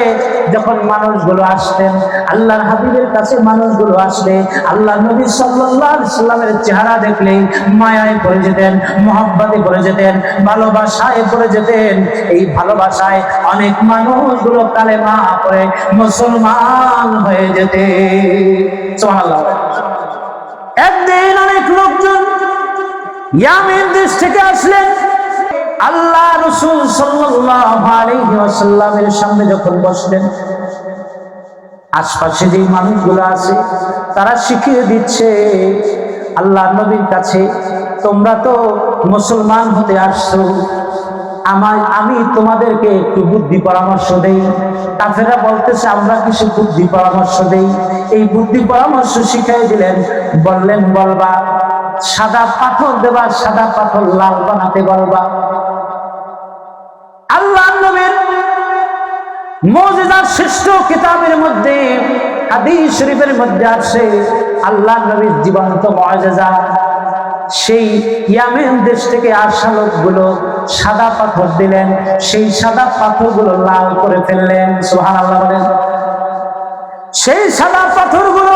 যখন মানুষগুলো আসতেন, আল্লাহর হাবিবের কাছে মানুষগুলো আসলে আল্লাহ নবী সাল্লাল্লাহু আলাইহি সাল্লামের চেহারা দেখলেই মায়ায় পড়ে যেতেন, মহব্বতে পড়ে যেতেন, ভালোবাসায় পড়ে যেতেন। এই ভালোবাসায় অনেক মানুষগুলো কালেমা পড়ে মুসলমান হয়ে যেতে। সুবহানাল্লাহ। একদিন অনেক লোকজন ইয়ামেন দেশ থেকে আসলেন, আল্লাহ রাসূল সাল্লাল্লাহু আলাইহি ওয়াসাল্লামের সামনে যখন বসলেন, আশপাশে যে মানুষগুলো আছে তারা শিখিয়ে দিচ্ছে আল্লাহ নবীর কাছে, তোমরা তো মুসলমান হতে আসছো, আমি তোমাদেরকে একটু বুদ্ধি পরামর্শ দেই। কাফেররা বলতেছে আমরা কিছু বুদ্ধি পরামর্শ দেই। এই বুদ্ধি পরামর্শ শিখিয়ে দিলেন, বললেন বলবা সাদা পাথর দেবা, সাদা পাথর লাল বানাতে বলবা। আল্লাহ নবীর মুজিজার শ্রেষ্ঠ কিতাবের মধ্যে, হাদিস শরীফের মধ্যে আছে আল্লাহ নবীর জীবন্ত মুজিজা। সেই ইয়ামেন দেশ থেকে আসা লোকগুলো সাদা পাথর দিলেন, সেই সাদা পাথরগুলো লাল করে ফেললেন। সুবহানাল্লাহ বলেন। সেই সাদা পাথরগুলো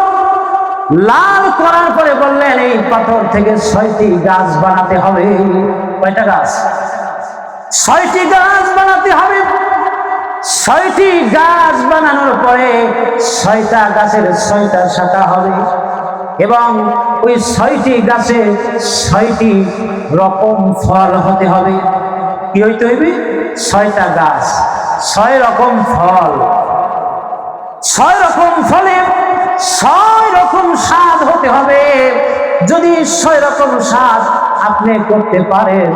লাল করার পরে বললেন, এই পাথর থেকে 6টি গাছ বানাতে হবে। কয়টা গাছ? 6টি গাছ বানাতে হবে। 6টি গাছ বানানোর পরে 6টা গাছের 6টা শাখা হবে এবং ওই 6টি গাছে 6টি রকম ফল হতে হবে। কি হইতে হইবে? 6টা গাছ, 6 রকম ফল। 6 রকম ফলে 6 রকম স্বাদ হতে হবে। যদি 6 রকম স্বাদ আপনি করতে পারেন,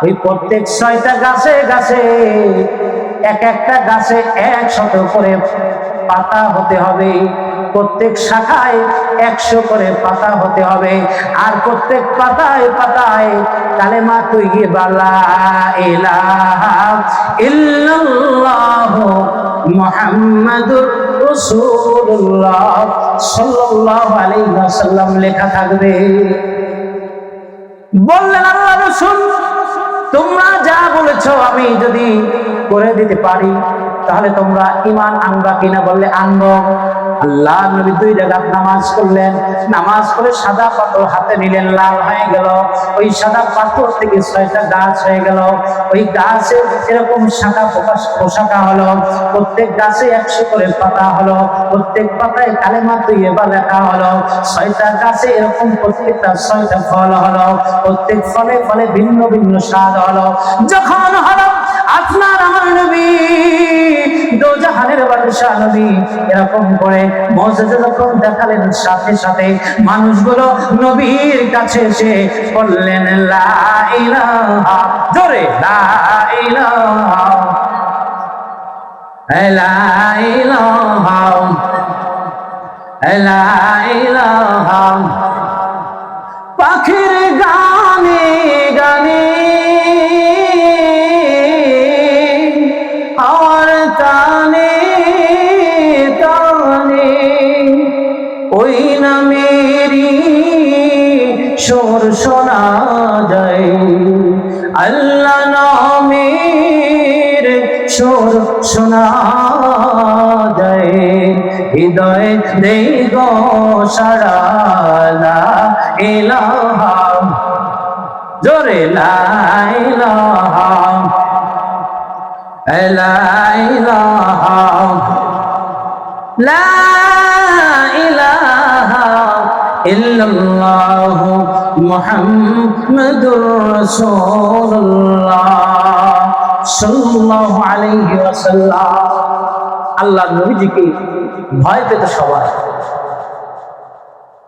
ওই প্রত্যেক 6টা গাছে গাছে এক একটা গাছে 100 করে পাতা হতে হবে, প্রত্যেক শাখায় 100 করে পাতা হতে হবে, আর প্রত্যেক পাতায় পাতায় কালেমা তাইয়্যিবা লা ইলাহা ইল্লাল্লাহ মুহাম্মাদুর রাসূলুল্লাহ সাল্লাল্লাহু আলাইহি ওয়াসাল্লাম লেখা থাকবে। বললেন আল্লাহ রাসূল, তোমরা যা বলেছো আমি যদি করে দিতে পারি তাহলে তোমরা ঈমান আনবা কিনা? বললে আনবো। আল্লাহ নবী 2 রাকাত নামাজ পড়লেন, নামাজ পড়ে সাদা পাথর হাতে নিলেন, লাল হয়ে গেল। ওই সাদা পাথর থেকে 6টা গাছ হয়ে গেল। ওই গাছে এরকম শাখা পোশাকা হলো, প্রত্যেক গাছে 100 করে পাতা হলো, প্রত্যেক পাতায় কালেমা তাইয়্যিবা লেখা হলো। 6টা গাছে এরকম প্রত্যেকটা 6টা ফল হলো, প্রত্যেক ফলে ফলে ভিন্ন ভিন্ন স্বাদ হলো। যখন হলো আপনার আমার নবী দোজাহানের বাদশা নবী এরকম করে মুজিজা যখন দেখালেন, সাথে সাথে মানুষগুলো নবীর কাছে এসে বললেন লা ইলাহা, জোরে লা ইলাহা লা ইলাহা লা ইলাহা পাখির গানে গানে আর তানে তানে ওই নামেরই সুর শোনা যায়, আল্লাহ নামের সুর শোনা যায়, হৃদয় দেই গো সারা লা ইলাহা, জোরে লা ইলাহা লা ইলাহা লা ইলাহা ইল্লাল্লাহু মুহাম্মাদুর রাসূলুল্লাহ সাল্লাল্লাহু আলাইহি ওয়াসাল্লাম। আল্লাহর নবীজিকে ভয় পেত সবাই।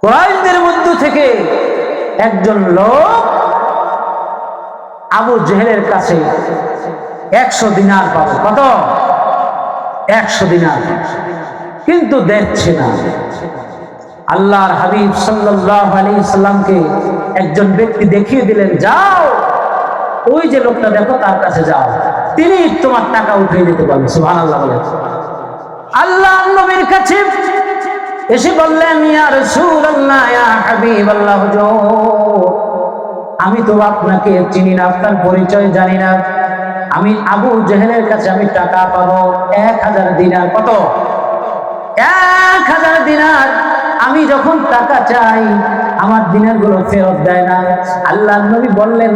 কুরাইশদের মধ্য থেকে একজন লোক আবু জেহেলের কাছে 100 দিনার পাবে। কত? 100 দিনার, কিন্তু দেখছে না। আল্লাহর হাবিব সাল্লাল্লাহু আলাইহি সাল্লামকে একজন ব্যক্তি দেখিয়ে দিলেন, যাও ওই যে লোকটা দেখো তার কাছে যাও, তিনি তোমার টাকা উঠিয়ে দিতে পারবে। সুবহানাল্লাহ বলে আল্লাহর নবীর কাছে এসে বললেন, ইয়া রাসূলুল্লাহ ইয়া হাবিবাল্লাহ, আমি তো আপনাকে চিনি না, আপনার পরিচয় জানি না, আমি আবু জেহেলের কাছে আমি টাকা পাবো 1000 দিনার। কত? 1000 দিনার। আমি যখন টাকা চাই আমার দিনার গুলো ফেরত দেয় না। আল্লাহর নবী বললেন,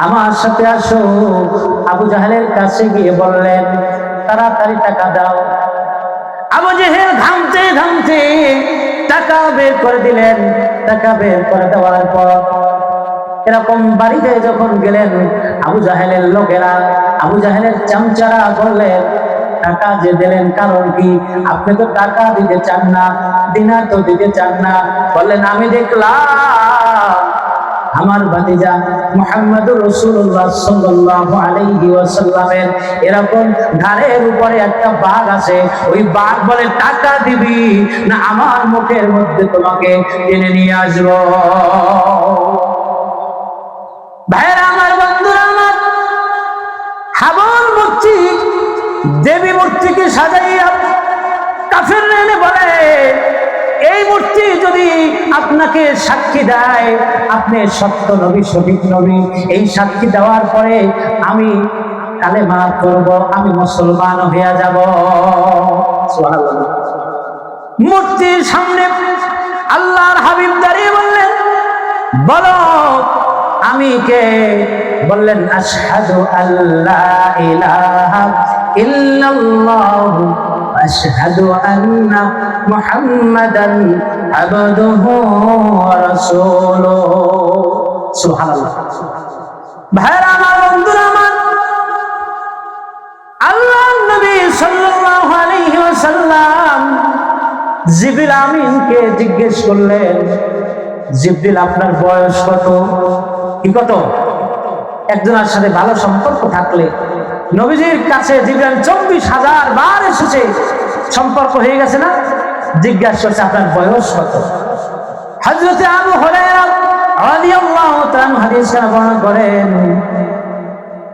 আমার সাথে আসো। আবু জেহেলের কাছে গিয়ে বললেন, তাড়াতাড়ি টাকা দাও। আবু জেহেল ঘামতে ঘামতে টাকা বের করে দিলেন। টাকা বের করে দেওয়ার পর এরকম বাড়িতে যখন গেলেন, আবু জাহেলের লোকেরা, আবু জাহেলের চামচারা বললেন, টাকা যে দিলেন কারণ কি? আপনি তো টাকা দিতে চান না, দিনার তো দিতে চান না। বললেন, আমি দেখলাম আমার ভাতিজা মুহাম্মদুর রাসূলুল্লাহ সাল্লাল্লাহু আলাইহি ওয়াসাল্লামের এরকম ঘাড়ের উপরে একটা বাঘ আছে, ওই বাঘ বলে টাকা দিবি না আমার মুখের মধ্যে তোমাকে টেনে নিয়ে আসবো। ভাইরা আমার, বন্ধুরা আমার, হাবল মূর্তি, দেবী মূর্তিকে সাজাইয়া কাফেররা এনে বলে, এই মূর্তি যদি আপনাকে সাক্ষী দেয় আপনি সত্য নবী, সঠিক নবী, এই সাক্ষী দেওয়ার পরে আমি কালেমা করব, আমি মুসলমান হয়ে যাব। সুবহানাল্লাহ। মূর্তির সামনে আল্লাহর হাবিব দাঁড়িয়ে বললেন, বলো আমি কে? বললেন, আশহাদু আল্লা ইলাহা ইল্লাল্লাহ আশহাদু আন্না মুহাম্মাদান আবদুহু ওয়া রাসূলুহু। সুবহানাল্লাহ। ভাইরা আমার, বন্ধুরা আমার, আল্লাহর নবী সাল্লাল্লাহু আলাইহি ওয়াসাল্লাম জিবরিল আমিনকে জিজ্ঞেস করলেন, জিবরিল আপনার বয়স কত? কি কত? একজনের সাথে ভালো সম্পর্ক থাকলে নবীজির কাছে জিবরিল 24,000 বার এসেছে, সম্পর্ক হয়ে গেছে না? জিজ্ঞাসা করছে আপনার বয়স কত? হযরত আবু হুরায়রা রাদিয়াল্লাহু তাআলা হাদিস বর্ণনা করেন,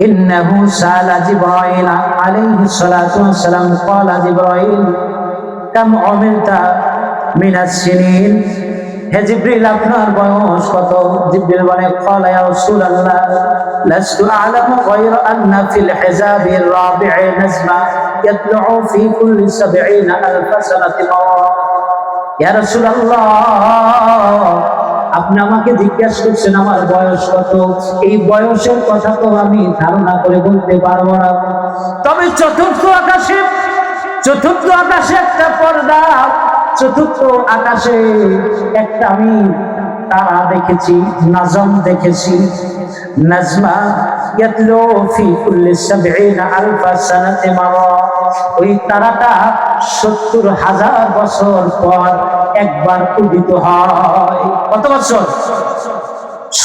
ইন্নাহু সালা জিবরাইল আলাইহিস সালাতু ওয়াস সালাম, ক্বালা জিবরাইল কাম উমিলতা মিনাস সিনিন। হে জিবরিল আপনার বয়স কত? জিবরিল বলে, ক্বালা ইয়া রাসূলুল্লাহ লাস্তু আ'লামু গায়রা আন্না ফিল হিজাবির রাবি'i নাজমা ইয়াতলু'ু ফি কুল্লি 70,000 সানাতি মাওয়া। ইয়া রাসূলুল্লাহ, আপনি আমাকে জিজ্ঞাসা করছেন আমার বয়স কত, এই বয়সের কথা তো আমি ধারণা করে বলতে পারবো না। তবে চতুর্থ আকাশে একটা পর্দা, চতুর্থ আকাশে একটা আমি তারা দেখেছি, নাজম দেখেছি, নাজমা ইয়াতলু ফি কুল্লি 70,000 সানাতি মারা। ওই তারাটা 70,000 বছর পর একবার উদিত হয়। কত বছর?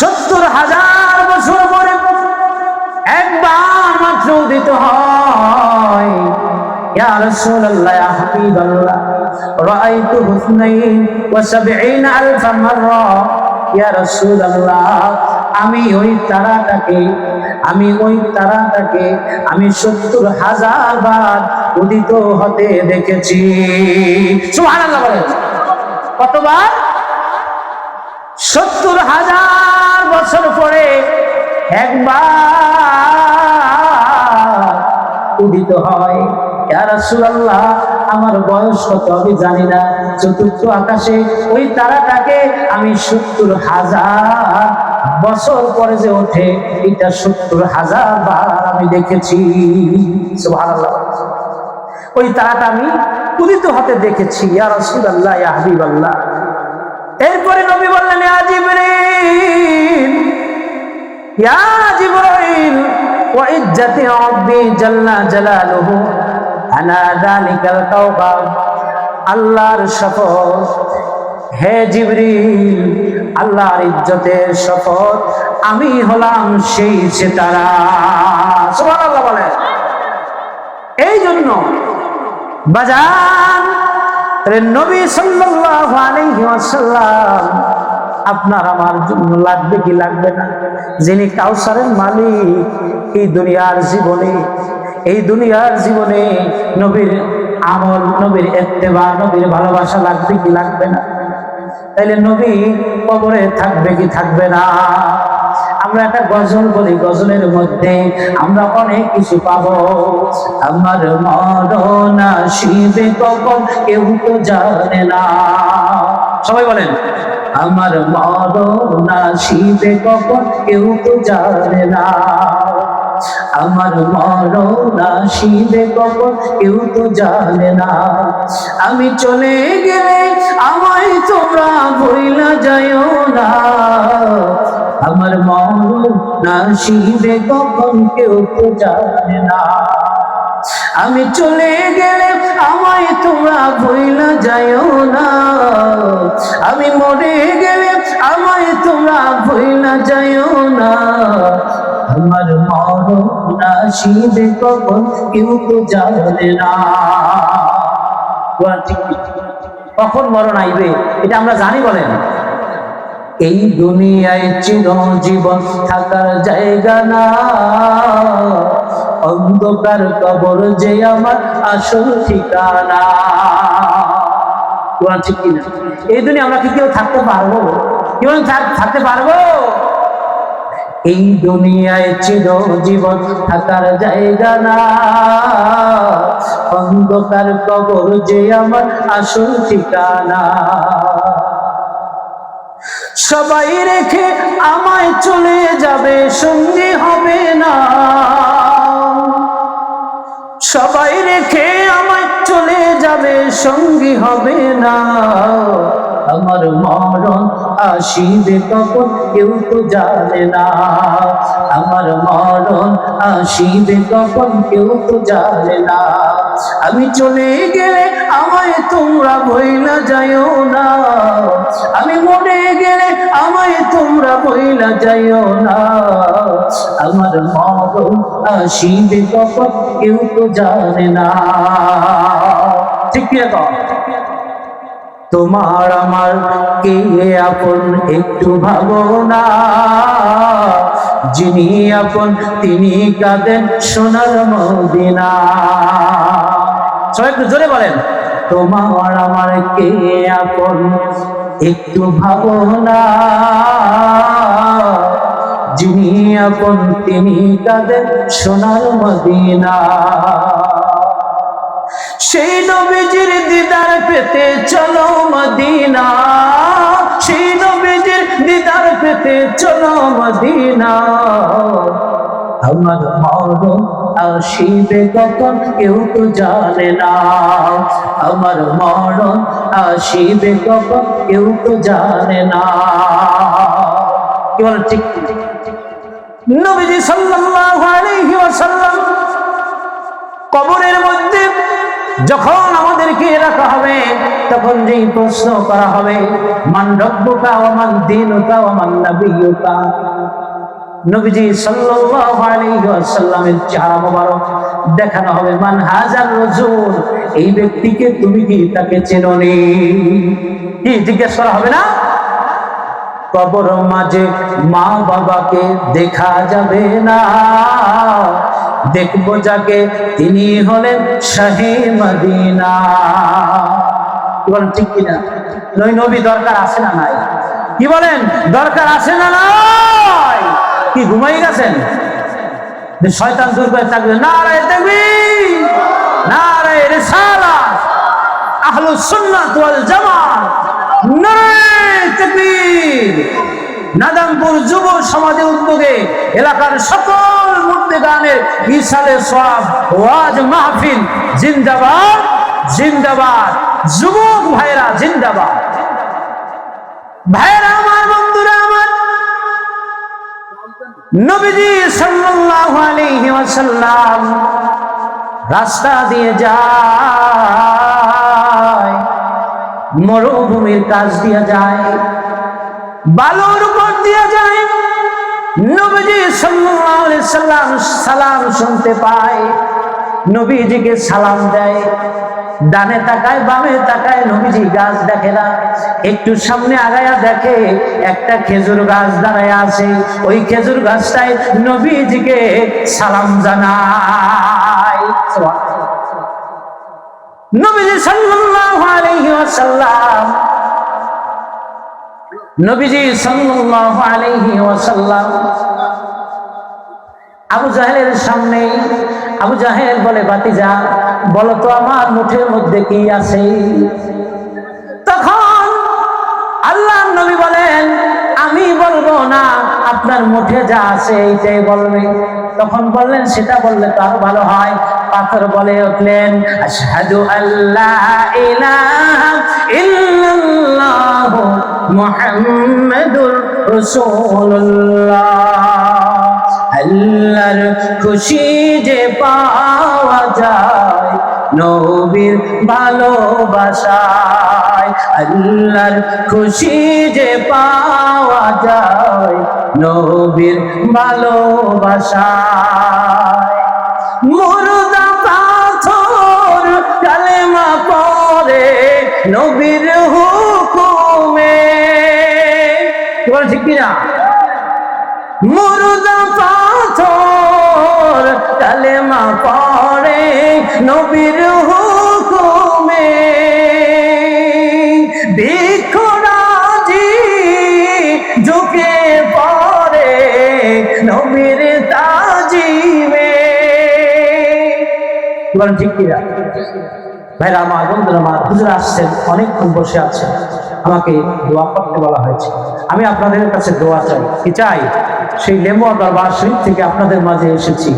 70,000 বছর পরে একবার মাত্র উদিত হয়, ইয়া রাসূলুল্লাহ ইয়া হাবিবাল্লাহ রাআইতু হুসনাইন ওয়া ৭০,০০০ মাররা, ইয়া রাসূলুল্লাহ আমি ওই তারাটাকে আমি ৭০,০০০ বার উদিত হতে দেখেছি। সুবহানাল্লাহ বলেন। কতবার? ৭০,০০০ বছর পরে একবার উদিত হয়। ইয়া রাসূলুল্লাহ আমার বয়স কত আমি জানি না, চতুর্থ আকাশে ওই তারাটাকে আমি ৭০,০০০ বছর পরে যে ওঠে এটা ৭০,০০০ বার আমি দেখেছি। সুবহানাল্লাহ। ওই তারাটা আমি উদিত হতে দেখেছি। ইয়া রাসূলুল্লাহ ইয়া হাবিবাল্লাহ। এরপরে নবী বললেন, ইয়া জিবরিল, ইয়া জিবরাইল ওয়া ইজ্জাতি রাব্বি জাল্লা জালালুহু আনা যালিকাল কাওকাব। আল্লাহর শপথ, হে জিবরিল, আল্লাহর ইজ্জতের শপথ, আমি হলাম সেই সিতারা। সুবহানাল্লাহ বলে। এই জন্য বাজান নবী সাল্লাল্লাহু আলাইহি ওয়াসাল্লাম আপনার আমার জন্য লাগবে কি লাগবে না? যিনি কাউসারের মালিক, এই দুনিয়ার জীবনে নবীর আমল, নবীর ইত্তেবা, নবীর ভালোবাসা লাগবে কি লাগবে না? তাইলে নবী কবরে থাকবে কি থাকবে না? আমরা একটা গজল বলি, গজলের মধ্যে আমরা অনেক কিছু পাবো। আমার মরণ আসিবে কখন কেউ তো জানে না। সবাই বলেন, আমার মরণ আসিবে কখন কেউ তো জানে না। আমার মরণ আসিবে কখন কেউ তো জানে না। আমি চলে গেলে আমায় তোমরা ভুইলা যাইও না। আমার মরণ আসিবে কখন কেউ তো জানে না। আমি চলে গেলে আমায় তোমরা ভুইলা যাইও না। আমি মরে গেলে আমায় তোমরা ভুইলা যাইও না। আমার মরণ আসিবে কখন কেউ তো জানে না। কখন মরণ আইবে এটা আমরা জানি বলেন? এই দুনিয়ায় চিরজীবন থাকার জায়গা না, অন্ধকার কবর যে আমার আসল ঠিকানা। ঠিক কিনা? এই দুনিয়া আমরা কি কেউ থাকতে পারবো? কেউ থাকতে পারবো? এই দুনিয়ায় চিরজীবন থাকার জায়গা না, অন্ধকার কবর যে আমার আসল ঠিকানা। সবাই রেখে আমায় চলে যাবে, সঙ্গী হবে না। সবাই রেখে আমায় চলে যাবে, সঙ্গী হবে না। আমার মরণ আসিবে কখন কেউ তো জানে না। আমার মরণ আসিবে কখন কেউ তো জানে না। আমি চলে গেলে আমায় তোমরা ভুইলা যাইও না। আমি মরে গেলে আমায় তোমরা ভুইলা যাইও না। আমার মরণ আসিবে কখন কেউ তো জানে না। ঠিক কি না? তোমার আমার কে আপন একটু ভাবো না। যিনি আপন তিনি কাঁদেন সোনার মদিনা। সবাই একটু জোরে বলেন, তোমার আমার কে আপন একটু ভাবো না। যিনি আপন তিনি কাঁদেন সোনার মদিনা। সেই নবীজির দিদার পেতে চলো মদিনা। সেই নবীজির দিদার পেতে চলো মদিনা। আমার মরণ আসিবে কখন কেউ তো জানে না। আমার মরণ আসিবে কখন কেউ তো জানে না। কি বলেন? ঠিক নবীজি সাল্লাল্লাহু আলাইহি ওয়াসাল্লাম কবরের মধ্যে যখন আমাদেরকে রাখা হবে, তখন যেই প্রশ্ন করা হবে, মান রব্বুকা ওয়া মান দীনুকা ওয়া মান নাবিয়্যুকা। নবীজি সাল্লাল্লাহু আলাইহি ওয়াসাল্লামের চেহারা মোবারক দেখানো হবে, মান হাজার রাজুল, এই ব্যক্তিকে তুমি কি তাকে চেনোনি? কি জিজ্ঞেস করা হবে না? কবর মাঝে মা বাবাকে দেখা যাবে না, দেখবো যাকে তিনি হলেন শাহে মদিনা। কি বলেন ঠিক কিনা? নই নবী দরকার আছে না নাই? কি বলেন দরকার আছে না নাই? কি ঘুমাই গেছেন? শয়তান দূর করে থাকবে। নারায়ে তাকবীর, নারায়ে রিসালাত, আহলুস সুন্নাত ওয়াল জামাত, নারায়ে তাকবীর। নাদামপুর যুব সমাজের উদ্যোগে এলাকার সকল মুর্দেগানের ইসালে সওয়াব ওয়াজ মাহফিল জিন্দাবাদ, জিন্দাবাদ। যুবক ভাইরা জিন্দাবাদ। ভাইরা আমার, বন্ধুরা আমার, নবীজি সাল্লাল্লাহু আলাইহি ওয়াসাল্লাম রাস্তা দিয়ে যায়, মরুভূমির কাছ দিয়ে যায়, বালুর উপর দিয়ে যায়। নবীজি সাল্লাল্লাহু আলাইহি ওয়াসাল্লাম সালাম শুনতে পায়, নবীজিকে সালাম দেয়। ডানে তাকায় বামে তাকায়, নবীজি গাছ দেখে না। একটু সামনে আগায়া দেখে একটা খেজুর গাছ দাঁড়ায় আছে, ওই খেজুর গাছটায় নবীজিকে সালাম জানায়। নবীজি সাল্লাল্লাহু আলাইহি ওয়াসাল্লাম, নবীজি সাল্লাল্লাহু আলাইহি ওয়াসাল্লাম আবু জাহেলের সামনে, আবু জাহেল বলে, ভাতিজা বলো তো আমার মুঠের মধ্যে কি আছে? তখন আল্লাহর নবী বলেন, আমি বলবো না, আপনার মুঠে যা আছে এইটাই বলবে। তখন বললেন, সেটা বললে তো আরো ভালো হয়। পাথর বলে উঠলেন, আশহাদু আল্লা ইলাহা ইল্লাল্লাহ মুহাম্মাদুর রাসূলুল্লাহ। আল্লাহর খুশি যে পাওয়া যায় নবীর ভালোবাসায়, আল্লাহর খুশি যে পাওয়া যায় নবীর ভালোবাসায়। মুর্দা পাথর কালেমা পড়ে নবীর হুকুমে। কি বলে ঠিক কিনা? মুর্দা পাথর কালেমা পড়ে নবীর হুকুমে, ভিক্ষুরাজি ঝুঁকে পড়ে নবীর তাজিমে। বলেন ঠিক কিনা? ভাইরা আমার, বন্ধুরা আমার, হুজুর আসছেন, অনেকক্ষণ বসে আছেন, আমাকে দোয়া করতে বলা হয়েছে। আমি আপনাদের কাছে দোয়া চাই। কি চাই? সেই লেমুয়া দরবার শরীফ থেকে আপনাদের মাঝে এসেছি,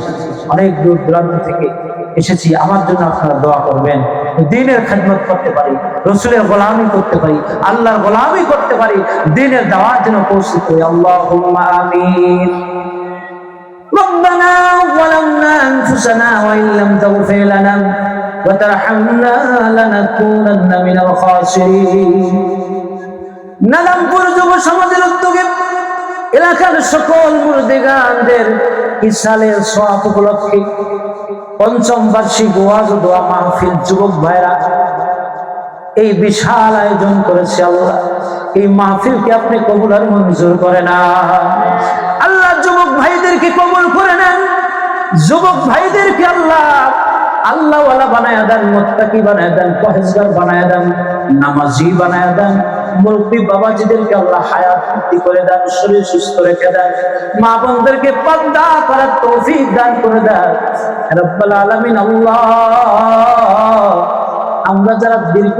অনেক দূর দূরান্ত থেকে এসেছি। আমার জন্য আপনারা দোয়া করবেন, দ্বীনের খেদমত করতে পারি, রাসূলের গোলামি করতে পারি, আল্লাহর গোলামি করতে পারি, দ্বীনের দাওয়াত যেন পৌঁছে করি। আল্লাহুম্মা আমিন। ربنا ظلمنا أنفسنا وإن لم تغفر لنا وترحمنا لنكونن من الخاسرين। নাদামপুর যুব সমাজের উদ্যোগে এলাকার সকল মুর্দেগানদের ইসালের সওয়াব উপলক্ষে পঞ্চম বার্ষিক ওয়াজ ও দোয়া মাহফিল যুবক ভাইরা এই বিশাল আয়োজন করেছে। আল্লাহ এই মাহফিলকে আপনি কবুল আর মঞ্জুর করে না। আল্লাহ যুবক ভাইদেরকে কবুল করে নেন, যুবক ভাইদেরকে আল্লাহ আল্লাহওয়ালা বানায় দেন, মুত্তাকি বানায় দেন, পরহেজগার বানায় দেন, নামাজি বানায় দেন। মুরব্বী বাবাজিদেরকে আল্লাহ হায়াত বৃদ্ধি করে দেন, শরীর সুস্থ রেখে দেন, মা বোনদেরকে পর্দা করার তৌফিক দান করে দেন রব্বুল আলামিন। আল্লাহ আমরা যারা দীর্ঘ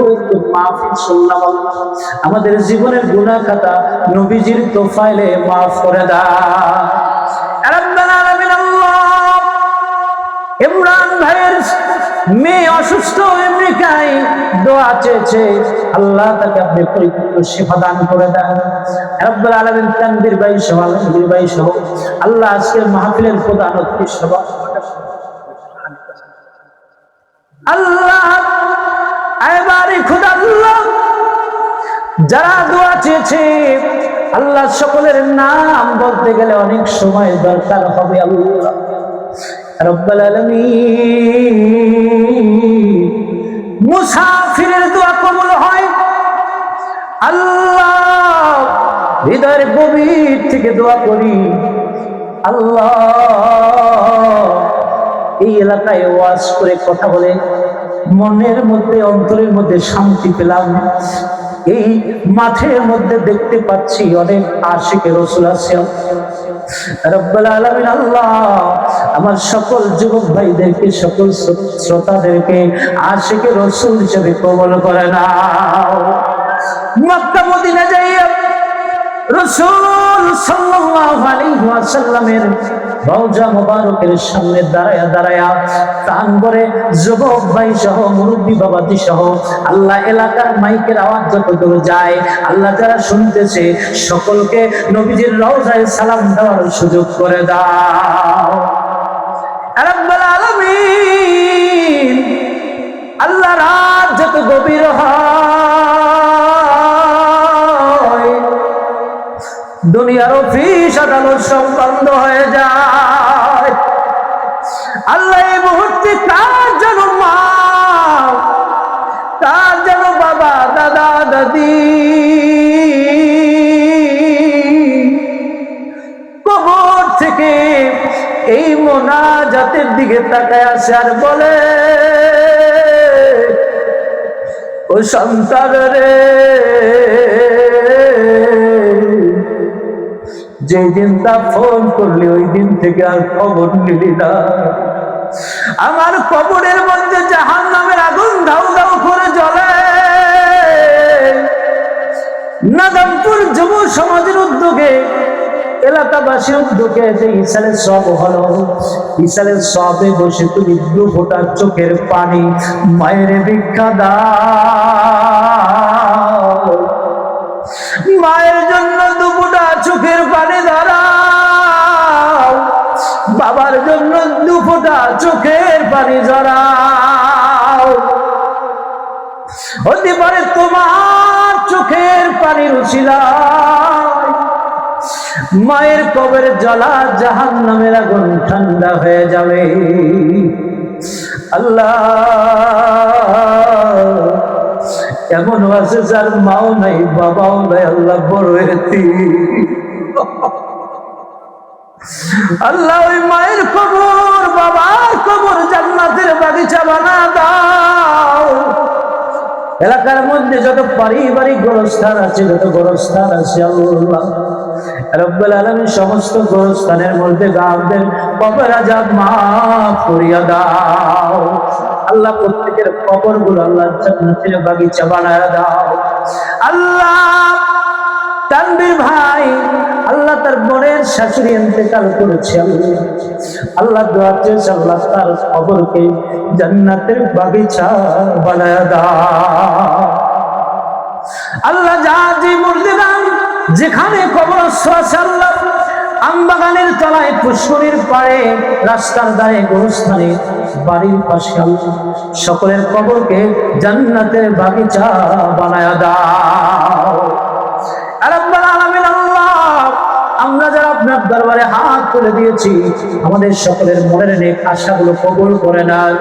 মাহফিল শুনলাম, আল্লাহ আমাদের জীবনের গুনাহ খাতা নবীজির তোফাইলে মাফ করে দাও রব্বুল আলামিন। আল্লাহ ইমরান ভাইয়ের মেয়ে অসুস্থ, আমেরিকায় দোয়া চেয়েছে, আল্লাহ তাকে আপনি পরিপূর্ণ শিফা দান করে দেন রব্বুল আলামিন। তানভীর ভাই সহ, আলমগীর ভাই সহ আল্লাহ আজকের মাহফিলের প্রধান অতিথি সহ আল্লাহ এবারে খোদা আল্লাহ যারা দোয়া চেয়েছে আল্লাহ সকলের নাম বলতে গেলে অনেক সময় দরকার হবে। আল্লাহ রব্বুল আলামিন, মুসাফিরের দোয়া কবুল হয়। আল্লাহ হৃদয়ের গভীর থেকে দোয়া করি, আল্লাহ এই এলাকায় ওয়াজ করে কথা বলে মনের মধ্যে অন্তরের মধ্যে শান্তি পেলাম। এই মাঠের মধ্যে দেখতে পাচ্ছি অনেক আশিকে রাসূল আছে। রব্বুল আলামিন, আল্লাহ আমার সকল যুবক ভাইদেরকে, সকল শ্রোতাদেরকে আশিকে রাসূল হিসেবে কবুল করে নাও। মক্কা মদিনা যাইয়া রাসূল সাল্লাল্লাহু আলাইহি ওয়াসাল্লামের রওজা মুবারকের সামনে দাঁড়ায়া দাঁড়ায়া টান করে যুবক ভাই সহ মুরব্বী বাবাজি সহ আল্লাহ এলাকার মাইকের আওয়াজ যত দূর যায়, আল্লাহ যারা শুনতেছে সকলকে নবীজির রওজায় সালাম দেওয়ার সুযোগ করে দাও। রব্বুল আলামিন, আল্লাহ রাত যত গভীর হয়, দুনিয়ার অফিস আদালত সব বন্ধ হয়ে যায়। আল্লাহ এই মুহূর্তে কার যেন মা, কার যেন বাবা, দাদা দাদি কবর থেকে এই মোনাজাতের দিকে তাকায় আসে আর বলে, ও সন্তান রে, যেদিন তা ফোন করলি ওই দিন থেকে আর খবর নিলি না। আমার কবরের মধ্যে জাহান্নামের আগুন দাউ দাউ করে জ্বলে। নাদামপুর যুব সমাজের উদ্যোগে, এলাকাবাসীর উদ্যোগে যে ইসালের সব হলো, ইসালের সবে বসে তুমি 2 ফোঁটা চোখের পানি মায়ের ভিক্ষা দাও। মায়ের জন্য 2 ফোঁটা চোখের পানি দাঁড়াও, বাবার জন্য 2 ফোঁটা চোখের পানি জড়াও। হতে পারে তোমার চোখের পানির উছিলায় মায়ের কবরের জ্বালা জাহান্নামের আগুন ঠান্ডা হয়ে যাবে। আল্লাহ, এমন আছে যার মাও নাই, বাবাও নাই, আল্লাহ বড় আল্লাহ ওই মায়ের কবর, বাবার কবর জান্নাতের বাগিচা বানা দাও। এলাকার মধ্যে যত পারিবারিক গোরস্থান আছে, যত গোরস্থান আছে, আল্লাহ রব্বুল আলামিন সমস্ত গোরস্থানের মধ্যে গাঁদের কবর আযাব মাফ করিয়া দাও। আল্লাহ প্রত্যেকের কবর গুলো আল্লাহ জান্নাতের বাগিচা বানায়া দাও। আল্লাহ তানবীর ভাই, আল্লাহ তার বোনের শাশুড়ি ইন্তেকাল করেছে, আল্লাহ দোয়া চেয়েছে, আল্লাহ তার কবরকে জান্নাতের বাগিচা বানায়া দাও। আল্লাহ যা যে মুর্দিদান যেখানে কবর আছে, আল্লাহ আমবাগানের তলায়, পুষ্করির পাড়ে, রাস্তার ধারে, গোরস্থানে, বাড়ির পাশে, আল্লাহ সকলের কবরকে জান্নাতের বাগিচা বানায়া দাও। রব্বুল আলামিন, আল্লাহ আমরা যারা আপনার দরবারে হাত তুলে দিয়েছি, আমাদের সকলের মনের নেক আশাগুলো কবুল করে নেন।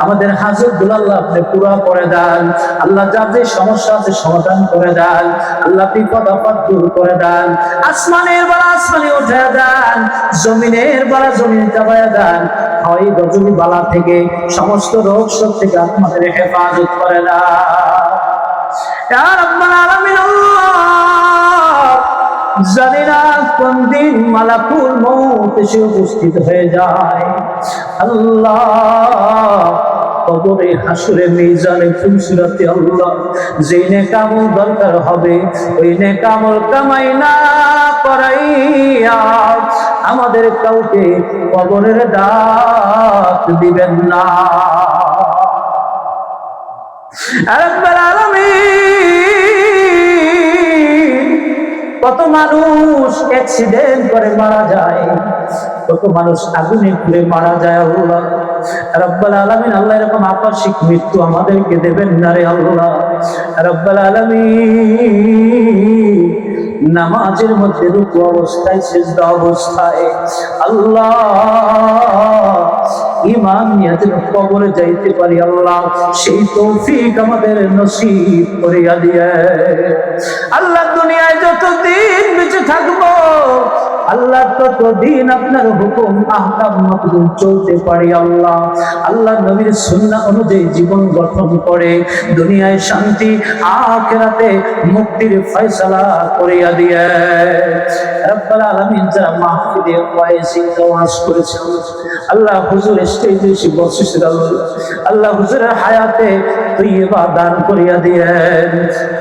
আমাদের হাজতগুলো আল্লাহ আপনি পুরা করে দেন। আল্লাহ যার যে সমস্যা আছে সমাধান করে দেন। আল্লাহ বিপদ আপদ দূর করে দেন। আসমানের বালা আসমানে উঠে দেন, জমিনের বালা জমিনে চাপায়া দেন। হয় গজবি বালা থেকে, সমস্ত রোগ শোক থেকে আপনাদের হেফাজত করে দেন। ইয়া রাব্বাল আলামিন, জানি না কোন দিন মালাকুল মউত এসে উপস্থিত হয়ে যায়। আল্লাহ কবরে, হাসরে, মিজানে, ফুলসিরাতে আল্লাহ যে নেক আমল দরকার হবে ওই নেক আমল কামাই না করাইয়া আমাদের কাউকে কবরের ডাক দিবেন না। রব্বুল আলামিন, কত মানুষ অ্যাক্সিডেন্ট করে মারা যায়, কত মানুষ আগুনে পুড়ে মারা যায়। আল্লাহ রব্বুল আলামিন, আল্লাহ এরকম আকস্মিক মৃত্যু আমাদেরকে দেবেন না রে আল্লাহ। রব্বুল আলামিন, নামাজের মধ্যে রুকু অবস্থায়, সিজদা অবস্থায় আল্লাহ ঈমান নিয়ে যেন কবরে যাইতে পারি আল্লাহ, সেই তৌফিক আমাদের নসিব করিয়া দিয়ে। আল্লাহ দুনিয়ায় যতদিন বেঁচে থাকবো আল্লাহ ততদিন আপনার হুকুম আহকাম মতো চলতে পারি আল্লাহ। আল্লাহ নবীর সুন্নাহ অনুযায়ী জীবন গঠন করে দুনিয়ায় শান্তি, আখিরাতে মুক্তির ফয়সালা করিয়া দিয়ে। রব্বুল আলামিন যারা মাহফিলে ওয়াইজি ওয়াজ করেছেন আল্লাহ, হুজুর স্টেজে এসে বসেছেন আল্লাহ, হুজুরের হায়াতে তৈয়বা দান করিয়া দিয়েন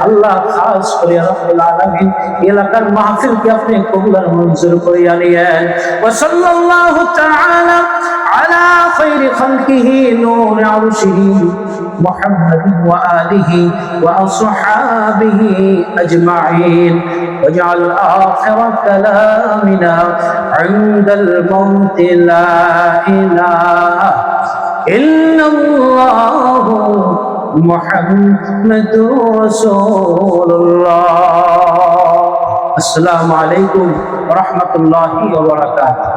আল্লাহ। খাস করে রব্বুল আলামিন এলাকার মাহফিলকে আপনি কবুল আর মঞ্জুর করিয়া নিয়েন। ওয়া সাল্লাল্লাহু তাআলা আলা খায়রি খালকিহি নূর আরশিহি মুহাম্মাদিন ওয়া আলিহি ওয়া আসহাবিহি আজমাইন। واجعل آخر كلامنا عند الموت لا إله إلا الله محمد رسول الله। السلام عليكم ورحمة الله وبركاته।